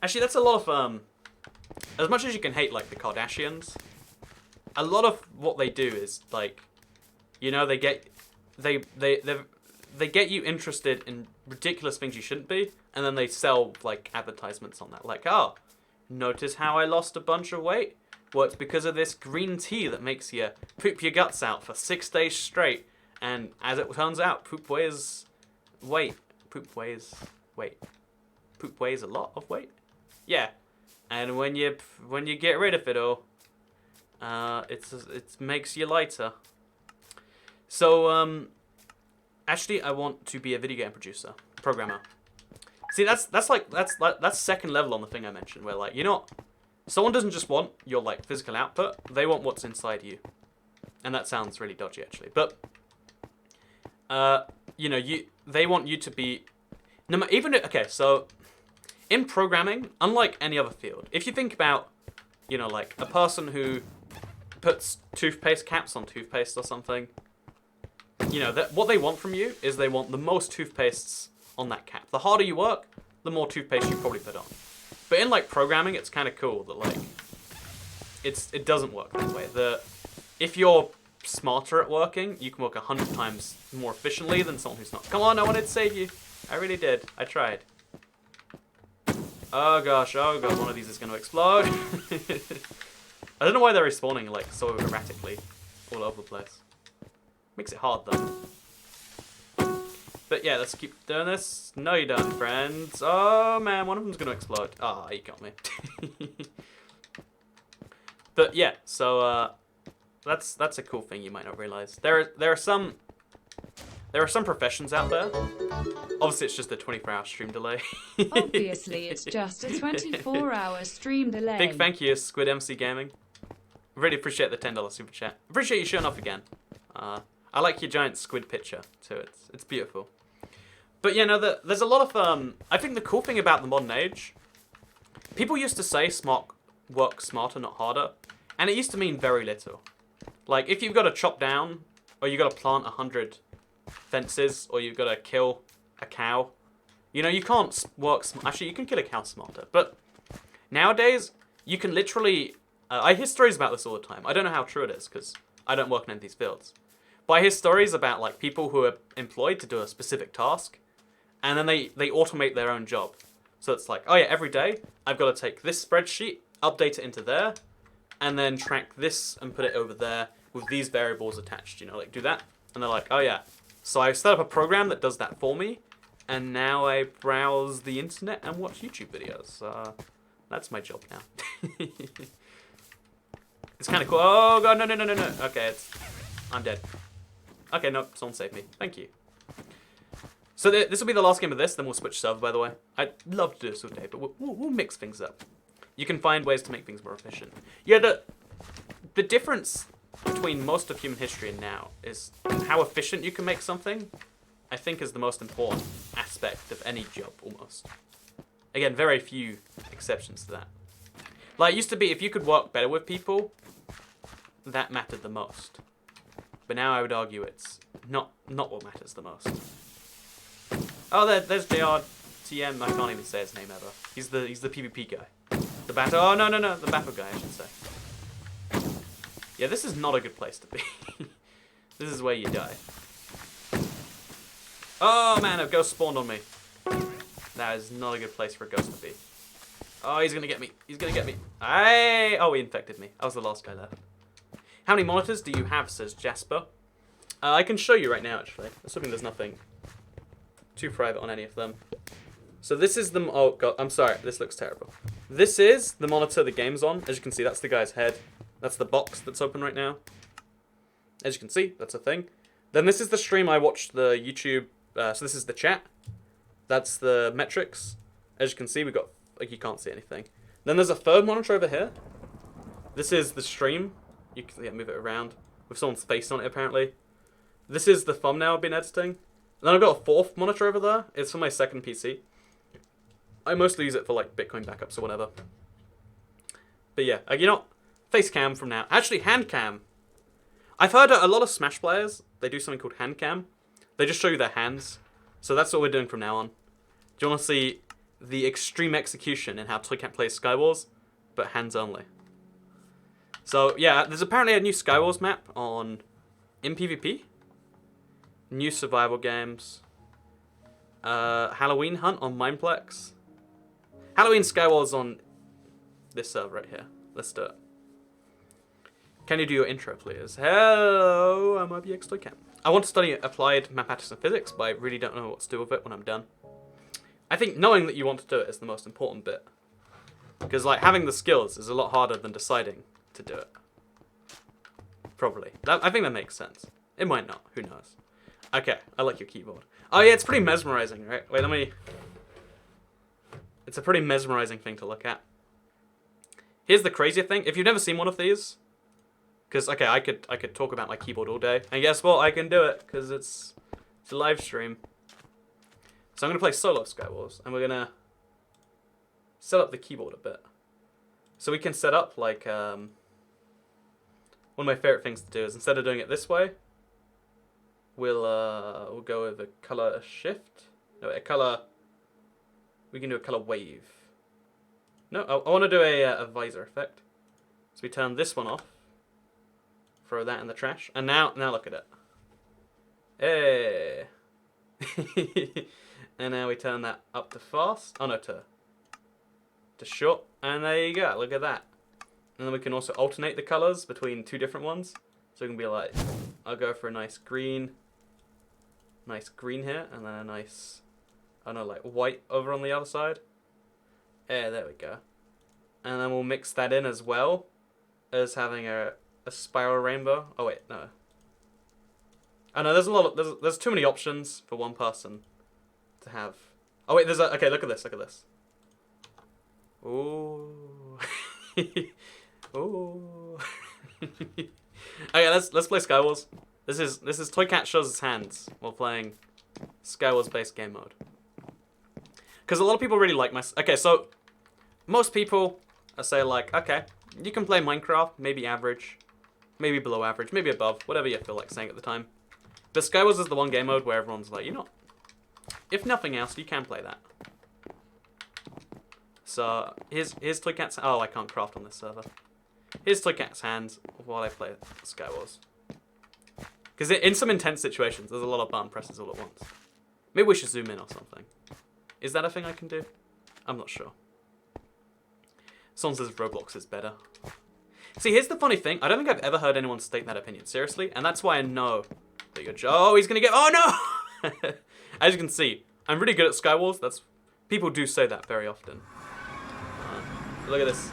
Actually, that's a lot of, as much as you can hate, like, the Kardashians, a lot of what they do is, like, you know, they get you interested in ridiculous things you shouldn't be, and then they sell, like, advertisements on that. Like, oh, notice how I lost a bunch of weight? Well, it's because of this green tea that makes you poop your guts out for 6 days straight. And as it turns out, poop weighs weight. Poop weighs weight. Poop weighs a lot of weight? Yeah. And when you get rid of it all, it makes you lighter. So, actually, I want to be a video game producer, programmer. See, that's second level on the thing I mentioned, where, like, you know, someone doesn't just want your, like, physical output, they want what's inside you. And that sounds really dodgy, actually. But, you know, they want you to be, okay, so, in programming, unlike any other field, if you think about, you know, like, a person who puts toothpaste caps on toothpaste or something, you know, what they want from you is they want the most toothpastes on that cap. The harder you work, the more toothpaste you probably put on. But in, like, programming, it's kind of cool that, like, it doesn't work that way. If you're smarter at working, you can work 100 times more efficiently than someone who's not. Come on, I wanted to save you. I really did. I tried. Oh gosh, one of these is going to explode. I don't know why they're respawning, like, so erratically all over the place. Makes it hard, though. But yeah, let's keep doing this. No, you don't, friends. Oh man, one of them's going to explode. Ah, you got me. But yeah, so, That's a cool thing you might not realize. There are some professions out there. Obviously, it's just a 24-hour stream delay. Obviously, it's just a 24-hour stream delay. Big thank you, Squid MC Gaming. Really appreciate the $10 super chat. Appreciate you showing off again. I like your giant squid picture too. It's beautiful. But yeah, no, there's a lot of I think the cool thing about the modern age, people used to say work smarter, not harder, and it used to mean very little. Like if you've got to chop down, or you've got to plant 100 fences, or you've got to kill a cow, you know, you can't work. Actually, you can kill a cow smarter, but nowadays you can literally. I hear stories about this all the time. I don't know how true it is because I don't work in any of these fields. But I hear stories about like people who are employed to do a specific task, and then they automate their own job. So it's like, oh yeah, every day I've got to take this spreadsheet, update it into there, and then track this and put it over there with these variables attached. You know, like do that, and they're like, oh yeah. So I set up a program that does that for me, and now I browse the internet and watch YouTube videos. That's my job now. It's kind of cool. Oh god, no. Okay, I'm dead. Okay, no, someone saved me. Thank you. So this will be the last game of this, then we'll switch server, by the way. I'd love to do this all day, but we'll mix things up. You can find ways to make things more efficient. Yeah, the difference between most of human history and now is how efficient you can make something, I think is the most important aspect of any job, almost. Again, very few exceptions to that. Like, it used to be, if you could work better with people, that mattered the most. But now I would argue it's not what matters the most. Oh, there's JRTM. I can't even say his name ever. He's the PvP guy. The battle. Oh no, the battle guy, I should say. Yeah, this is not a good place to be. This is where you die. Oh man, a ghost spawned on me. That is not a good place for a ghost to be. Oh, he's gonna get me. He's gonna get me. Oh, he infected me. I was the last guy left. How many monitors do you have, says Jasper. I can show you right now, actually. Assuming there's nothing too private on any of them. So this is the... Oh, God. I'm sorry. This looks terrible. This is the monitor the game's on. As you can see, that's the guy's head. That's the box that's open right now. As you can see, that's a thing. Then this is the stream I watched the YouTube... so this is the chat. That's the metrics. As you can see, we've got... Like, you can't see anything. Then there's a third monitor over here. This is the stream. You can move it around. With someone's face on it, apparently. This is the thumbnail I've been editing. And then I've got a fourth monitor over there. It's for my second PC. I mostly use it for, like, Bitcoin backups or whatever. But yeah, you know, face cam from now. Actually, hand cam. I've heard a lot of Smash players, they do something called hand cam. They just show you their hands. So that's what we're doing from now on. Do you want to see the extreme execution in how Toycat plays Skywars, but hands only? So yeah, there's apparently a new Skywars map in PvP. New survival games. Halloween Hunt on Mineplex. Halloween Skywars on this server right here. Let's do it. Can you do your intro, please? Hello, I'm IBX Toycat. I want to study applied mathematics and physics, but I really don't know what to do with it when I'm done. I think knowing that you want to do it is the most important bit. Because like having the skills is a lot harder than deciding to do it. Probably. I think that makes sense. It might not. Who knows? Okay, I like your keyboard. Oh yeah, it's pretty mesmerizing, right? Wait, let me... It's a pretty mesmerizing thing to look at. Here's the crazier thing. If you've never seen one of these... Because, okay, I could talk about my keyboard all day. And guess what? I can do it, because it's a live stream. So I'm going to play solo Skywars, and we're going to set up the keyboard a bit. So we can set up, like, one of my favorite things to do is instead of doing it this way, we'll go with a color shift. No, a color, we can do a color wave. No, I want to do a visor effect. So we turn this one off. Throw that in the trash. And now look at it. Hey. And now we turn that up to fast. Oh no, to short. And there you go. Look at that. And then we can also alternate the colors between two different ones. So we can be like, I'll go for a nice green here, and then a nice, I don't know, like white over on the other side. Yeah, there we go. And then we'll mix that in as well as having a a spiral rainbow. Oh wait, no. Oh no, there's a lot of, there's too many options for one person to have. Oh wait, okay, look at this, Ooh. Ooh. Okay, let's play Skywars. This is Toy Cat shows his hands while playing Skywars based game mode. Because a lot of people really like okay, so most people say like, okay, you can play Minecraft, maybe average, maybe below average, maybe above, whatever you feel like saying at the time. But Skywars is the one game mode where everyone's like, you know, if nothing else, you can play that. So here's Toy Cat's. Oh, I can't craft on this server. Here's Toy Cat's hands while I play Skywars. Because in some intense situations, there's a lot of button presses all at once. Maybe we should zoom in or something. Is that a thing I can do? I'm not sure. Someone says Roblox is better. See, here's the funny thing. I don't think I've ever heard anyone state that opinion seriously, and that's why I know that you're. Oh, he's gonna get. Oh no! As you can see, I'm really good at Skywars. People do say that very often. Look at this.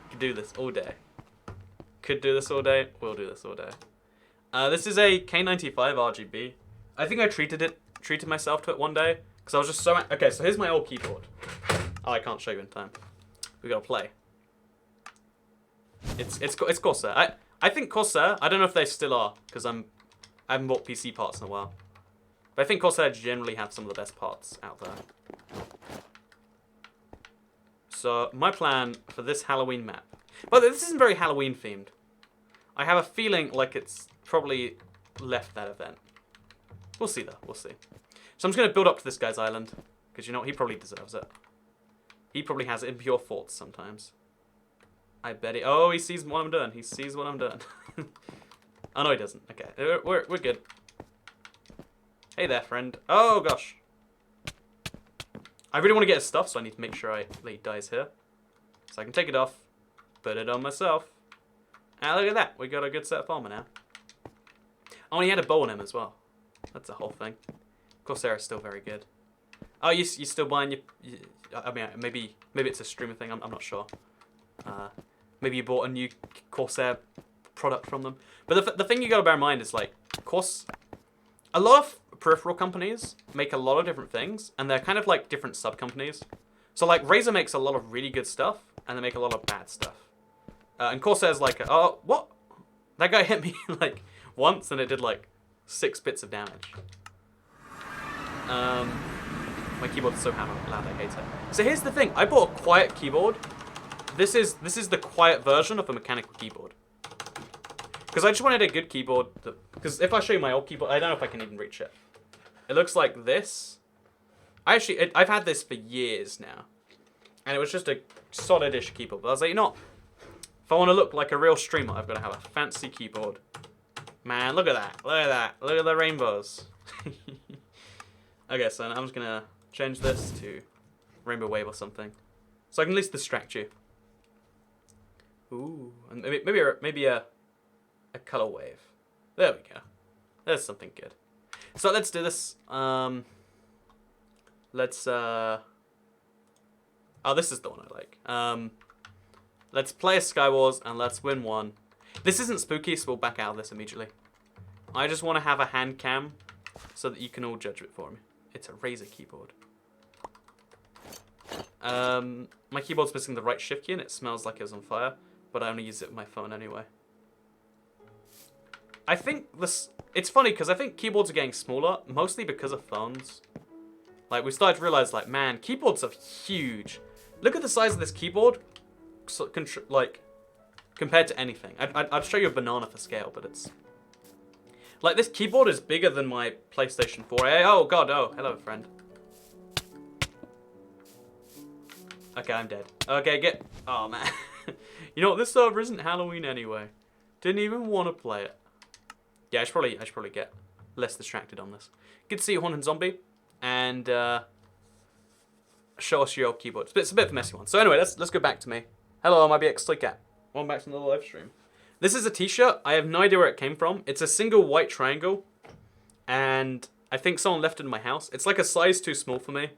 Could do this all day. Could do this all day. Will do this all day. This is a K95 RGB. I think I treated myself to it one day because I was just so. Okay, so here's my old keyboard. Oh, I can't show you in time. We gotta play. It's Corsair. I think Corsair. I don't know if they still are because I haven't bought PC parts in a while. But I think Corsair generally have some of the best parts out there. So my plan for this Halloween map. But this isn't very Halloween themed. I have a feeling like it's probably left that event. We'll see though. We'll see. So I'm just gonna build up to this guy's island because you know what? He probably deserves it. He probably has impure thoughts sometimes. I bet he. Oh, he sees what I'm doing. He sees what I'm doing. Oh no, he doesn't. Okay, we're good. Hey there, friend. Oh gosh. I really want to get his stuff, so I need to make sure he dies here, so I can take it off, put it on myself. And look at that. We got a good set of armor now. Oh, and he had a bow on him as well. That's a whole thing. Corsair is still very good. Oh, you still buying your I mean, maybe it's a streamer thing. I'm not sure. Maybe you bought a new Corsair product from them. But the thing you gotta bear in mind is like, a lot of peripheral companies make a lot of different things, and they're kind of like different sub companies. So like Razer makes a lot of really good stuff, and they make a lot of bad stuff. And Corsair's like, oh, what? That guy hit me like once, and it did like 6 bits of damage. My keyboard's so loud, I hate it. So here's the thing, I bought a quiet keyboard. This is the quiet version of a mechanical keyboard. Because I just wanted a good keyboard. Because if I show you my old keyboard, I don't know if I can even reach it. It looks like this. I've had this for years now. And it was just a solid-ish keyboard. But I was like, you know what? If I want to look like a real streamer, I've got to have a fancy keyboard. Man, look at that. Look at that. Look at the rainbows. Okay, so I'm just going to change this to Rainbow Wave or something. So I can at least distract you. Ooh. And maybe a color wave. There we go. There's something good. So let's do this. Oh, this is the one I like. Let's play a Skywars and let's win one. This isn't spooky, so we'll back out of this immediately. I just want to have a hand cam so that you can all judge it for me. It's a Razer keyboard. My keyboard's missing the right shift key and it smells like it was on fire, but I only use it with my phone anyway. I think it's funny because I think keyboards are getting smaller, mostly because of phones. Like, we started to realize, like, man, keyboards are huge. Look at the size of this keyboard, like, compared to anything. I'd show you a banana for scale, but it's... Like, this keyboard is bigger than my PlayStation 4. Hey, oh, God, oh, hello, friend. Okay, I'm dead. Okay, oh, man. You know what, this server isn't Halloween anyway. Didn't even want to play it. Yeah, I should probably get less distracted on this. Good to see you, Haunted Zombie, and show us your old keyboard. It's a bit of a messy one. So anyway, let's go back to me. Hello, I'm IBX Toycat. Welcome back to another live stream. This is a t-shirt. I have no idea where it came from. It's a single white triangle, and I think someone left it in my house. It's like a size too small for me.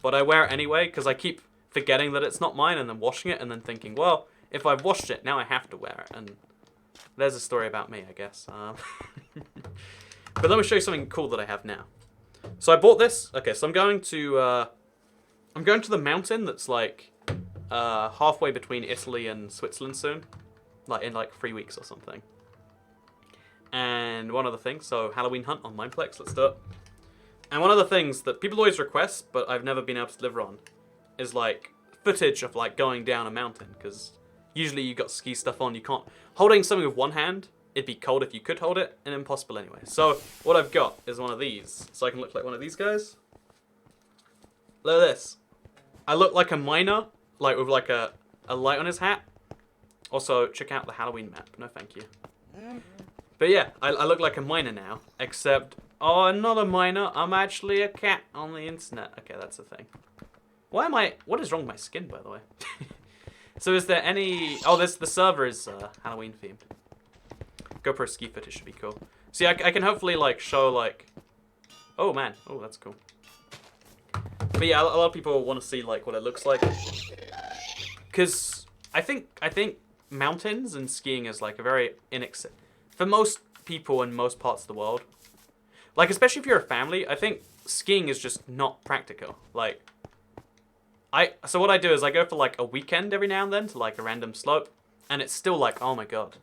but I wear it anyway because I keep forgetting that it's not mine and then washing it and then thinking, well, if I've washed it, now I have to wear it. And there's a story about me, I guess. But let me show you something cool that I have now. So I bought this. Okay, so I'm going to the mountain that's like halfway between Italy and Switzerland soon, like in like 3 weeks or something. And one other thing, so Halloween hunt on Mineplex, let's do it. And one of the things that people always request, but I've never been able to deliver on, is like footage of like going down a mountain, because usually you got ski stuff on, you can't. Holding something with one hand, it'd be cold if you could hold it, and impossible anyway. So what I've got is one of these, so I can look like one of these guys. Look at this. I look like a miner, like with like a light on his hat. Also, check out the Halloween map. No, thank you. But yeah, I look like a miner now, except, oh, I'm not a miner. I'm actually a cat on the internet. Okay, that's the thing. What is wrong with my skin, by the way? So is there any, oh, the server is Halloween themed. GoPro ski footage should be cool. See, I can hopefully like show like, oh man, oh, that's cool. But yeah, a lot of people want to see like what it looks like. Because I think mountains and skiing is like a very inaccessible, for most people in most parts of the world. Like, especially if you're a family, I think skiing is just not practical. Like, so what I do is I go for like a weekend every now and then to like a random slope, and it's still like, oh my god,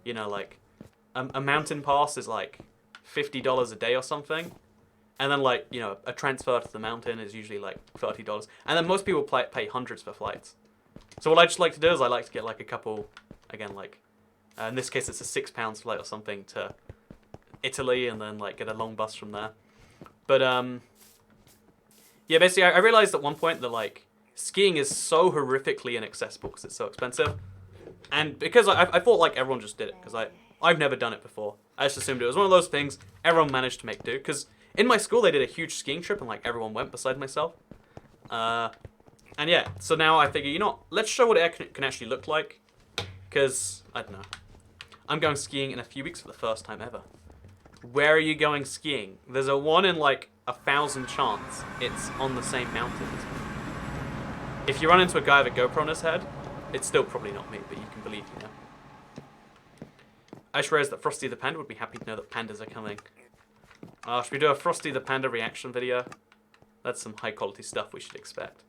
you know, like a mountain pass is like $50 a day or something, and then like, you know, a transfer to the mountain is usually like $30, and then most people pay hundreds for flights. So what I just like to do is I like to get like a couple, again, like in this case it's a £6 flight or something to Italy, and then like get a long bus from there. But yeah, basically I realized at one point that like skiing is so horrifically inaccessible because it's so expensive, and because I thought like everyone just did it because I've never done it before. I just assumed it was one of those things everyone managed to make do, because in my school they did a huge skiing trip and like everyone went beside myself. And yeah, so now I figure, you know, let's show what it can actually look like, because I don't know, I'm going skiing in a few weeks for the first time ever. Where are you going skiing? There's a 1 in like 1,000 chance it's on the same mountain as me. If you run into a guy with a GoPro on his head, it's still probably not me, but you can believe, you know. I just realized that Frosty the Panda would be happy to know that pandas are coming. Should we do a Frosty the Panda reaction video? That's some high quality stuff we should expect.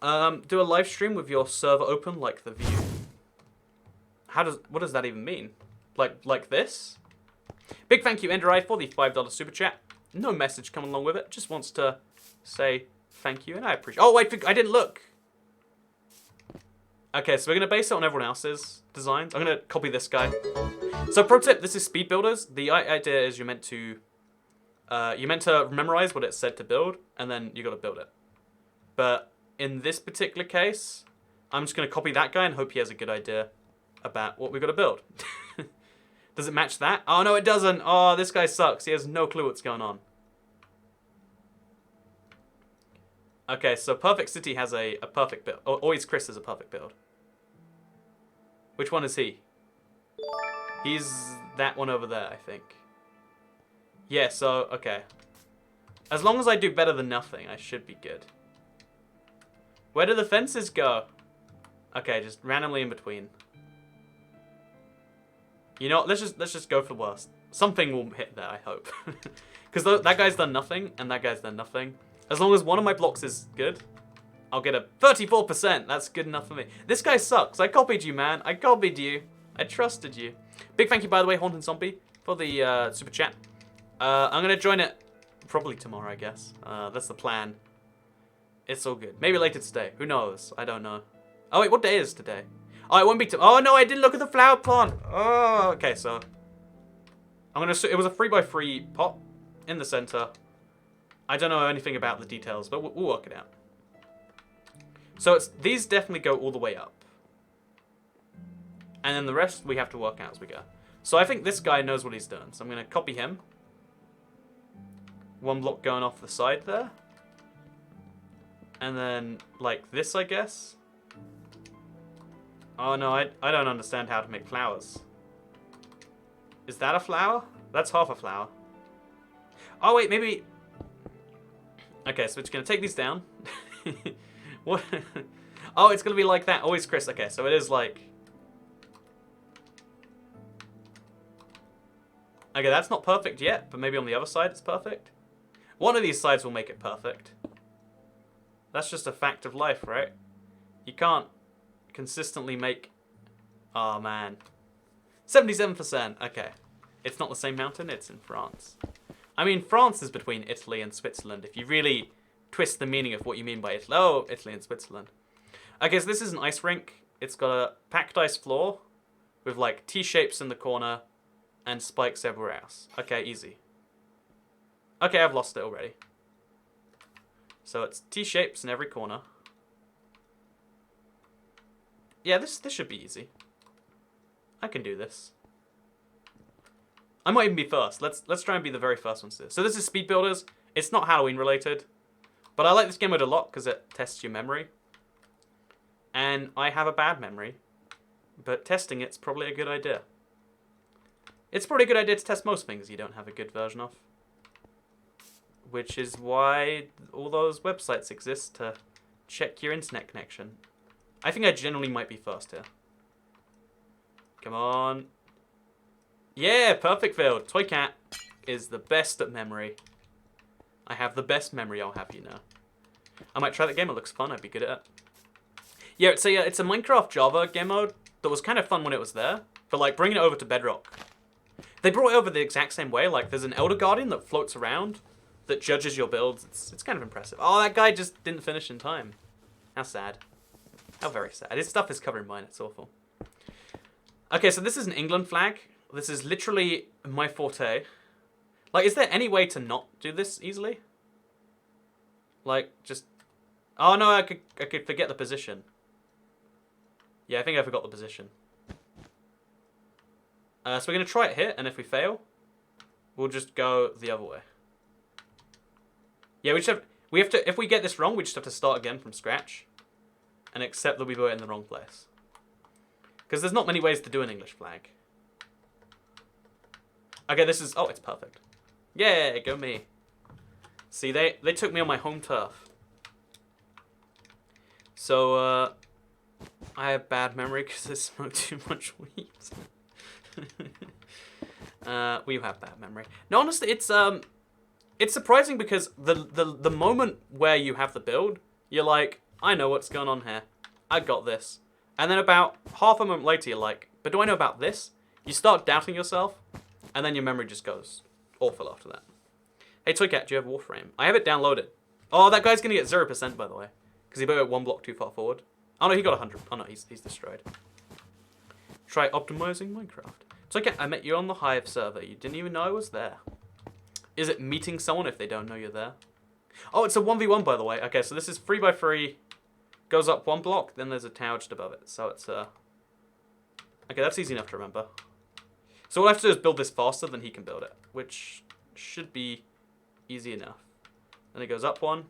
Do a live stream with your server open like the view. What does that even mean? Like this? Big thank you, Enderai, for the $5 super chat. No message coming along with it. Just wants to say thank you, and I appreciate. Oh wait, I didn't look. Okay, so we're gonna base it on everyone else's designs. I'm gonna copy this guy. So pro tip: this is speed builders. The idea is you're meant to memorize what it said to build, and then you got to build it. But in this particular case, I'm just gonna copy that guy and hope he has a good idea about what we've got to build. Does it match that? Oh no, it doesn't. Oh, this guy sucks. He has no clue what's going on. Okay, so Perfect City has a perfect build. Always Chris has a perfect build. Which one is he? He's that one over there, I think. Yeah, so, okay. As long as I do better than nothing, I should be good. Where do the fences go? Okay, just randomly in between. You know, let's just go for the worst. Something will hit there, I hope. Because that guy's done nothing, and that guy's done nothing. As long as one of my blocks is good, I'll get a 34%. That's good enough for me. This guy sucks. I copied you, man. I copied you. I trusted you. Big thank you, by the way, Haunted Zombie, for the super chat. I'm going to join it probably tomorrow, I guess. That's the plan. It's all good. Maybe later today. Who knows? I don't know. Oh, wait, what day is today? Oh, it won't be oh, no, I didn't look at the flower plant. Oh, okay, so I'm going to... It was a 3x3 pot in the center. I don't know anything about the details, but we'll work it out. So these definitely go all the way up. And then the rest we have to work out as we go. So I think this guy knows what he's doing. So I'm going to copy him. One block going off the side there. And then like this, I guess. Oh no, I don't understand how to make flowers. Is that a flower? That's half a flower. Oh wait, maybe... Okay, so it's going to take these down. What? Oh, it's going to be like that. Always Chris. Okay, so it is like... Okay, that's not perfect yet, but maybe on the other side it's perfect. One of these sides will make it perfect. That's just a fact of life, right? You can't consistently make... Oh, man. 77%. Okay. It's not the same mountain, it's in France. I mean, France is between Italy and Switzerland, if you really twist the meaning of what you mean by Italy. Oh, Italy and Switzerland. Okay, so this is an ice rink. It's got a packed ice floor with, like, T-shapes in the corner and spikes everywhere else. Okay, easy. Okay, I've lost it already. So it's T-shapes in every corner. Yeah, this should be easy. I can do this. I might even be first. Let's try and be the very first ones to this. So this is Speed Builders. It's not Halloween related, but I like this game mode a lot because it tests your memory. And I have a bad memory, but testing it's probably a good idea. It's probably a good idea to test most things you don't have a good version of. Which is why all those websites exist, to check your internet connection. I think I generally might be first here. Come on. Yeah, perfect field. Toy Cat is the best at memory. I have the best memory, I'll have you know. I might try that game, it looks fun, I'd be good at it. Yeah, it's a Minecraft Java game mode that was kind of fun when it was there, but like bringing it over to Bedrock. They brought it over the exact same way, like there's an Elder Guardian that floats around that judges your builds. It's kind of impressive. Oh, that guy just didn't finish in time. How sad. How very sad. His stuff is covered in mine, it's awful. Okay, so this is an England flag. This is literally my forte. Like, is there any way to not do this easily? Like, just... Oh, no, I could forget the position. Yeah, I think I forgot the position. So we're going to try it here, and if we fail, we'll just go the other way. Yeah, we have to, if we get this wrong, we just have to start again from scratch and accept that we were in the wrong place. Because there's not many ways to do an English flag. Okay, this is... Oh, it's perfect. Yeah, go me. See, they took me on my home turf. So, I have bad memory because I smoked too much weed. We have bad memory. No, honestly, it's surprising because the moment where you have the build, you're like, I know what's going on here. I got this. And then about half a moment later, you're like, but do I know about this? You start doubting yourself, and then your memory just goes awful after that. Hey, Toycat, do you have Warframe? I have it downloaded. Oh, that guy's going to get 0%, by the way, because he put it one block too far forward. Oh, no, he got 100. Oh, no, he's destroyed. Try optimizing Minecraft. Toycat, I met you on the Hive server. You didn't even know I was there. Is it meeting someone if they don't know you're there? Oh, it's a 1v1, by the way. Okay, so this is 3x3. Goes up one block, then there's a tower just above it. So it's, okay, that's easy enough to remember. So all I have to do is build this faster than he can build it, which should be easy enough. Then it goes up one.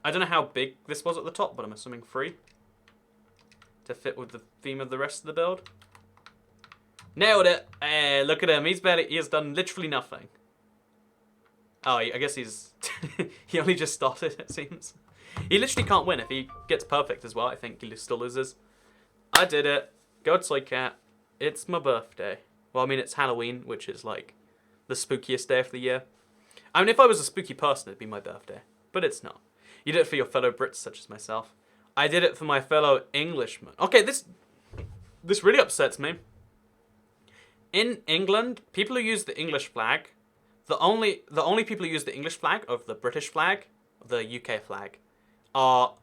I don't know how big this was at the top, but I'm assuming 3. To fit with the theme of the rest of the build. Nailed it! Hey, look at him. He has done literally nothing. Oh, I guess he's... he only just started, it seems. He literally can't win. If he gets perfect as well, I think he still loses. I did it. Go Toy Cat. It's my birthday. Well, I mean, it's Halloween, which is like the spookiest day of the year. I mean, if I was a spooky person, it'd be my birthday. But it's not. You did it for your fellow Brits, such as myself. I did it for my fellow Englishmen. Okay, this really upsets me. In England, people who use the English flag, the only people who use the English flag of the British flag, the UK flag, are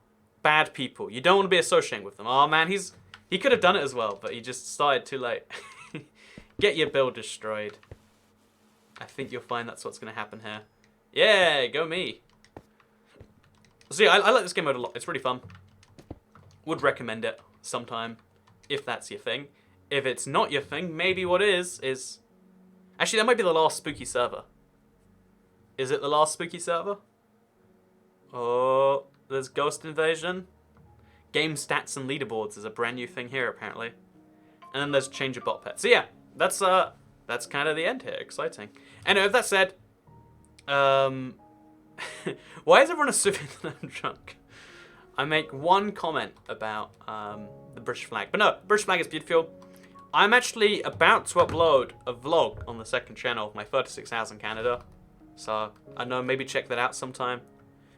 bad people. You don't want to be associating with them. Oh man, he could have done it as well, but he just started too late. Get your build destroyed. I think you'll find that's what's going to happen here. Yeah, go me. So yeah, I like this game mode a lot. It's really fun. Would recommend it sometime, if that's your thing. If it's not your thing, maybe what is... Actually, that might be the last spooky server. Is it the last spooky server? Oh, there's Ghost Invasion. Game stats and leaderboards is a brand new thing here, apparently. And then there's Change of Bot Pet. So yeah, that's kind of the end here. Exciting. Anyway, with that said, Why is everyone assuming that I'm drunk? I make one comment about the British flag. But no, British flag is beautiful. I'm actually about to upload a vlog on the second channel of my 36 hours in Canada. So, I don't know, maybe check that out sometime.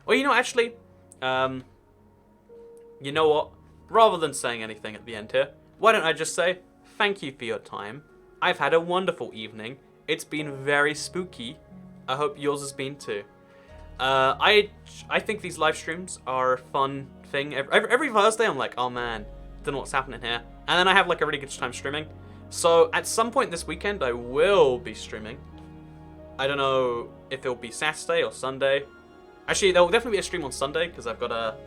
Or, you know, actually, you know what? Rather than saying anything at the end here, why don't I just say, thank you for your time. I've had a wonderful evening. It's been very spooky. I hope yours has been too. I think these live streams are a fun thing. Every Thursday I'm like, oh man, don't know what's happening here. And then I have like a really good time streaming. So at some point this weekend I will be streaming. I don't know if it'll be Saturday or Sunday. Actually, there will definitely be a stream on Sunday because I've got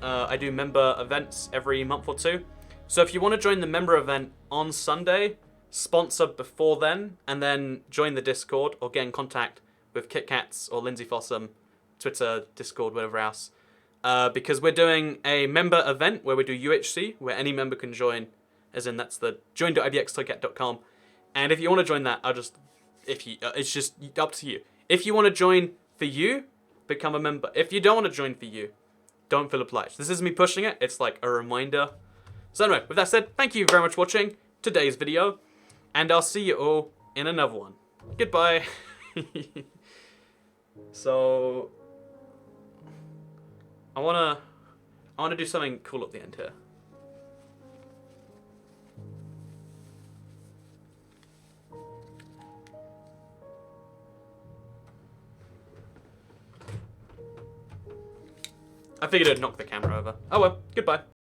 I do member events every month or two. So if you want to join the member event on Sunday, sponsor before then, and then join the Discord or get in contact with KitKats or Lindsay Fossum, Twitter, Discord, whatever else. Because we're doing a member event where we do UHC, where any member can join, as in that's the join.ibxtoycat.com. And if you want to join that, it's just up to you. If you want to join for you, become a member. If you don't want to join for you, don't feel obliged. This isn't me pushing it, it's like a reminder. So anyway, with that said, thank you very much for watching today's video, and I'll see you all in another one. Goodbye. So I wanna do something cool at the end here. I figured it'd knock the camera over. Oh well, goodbye.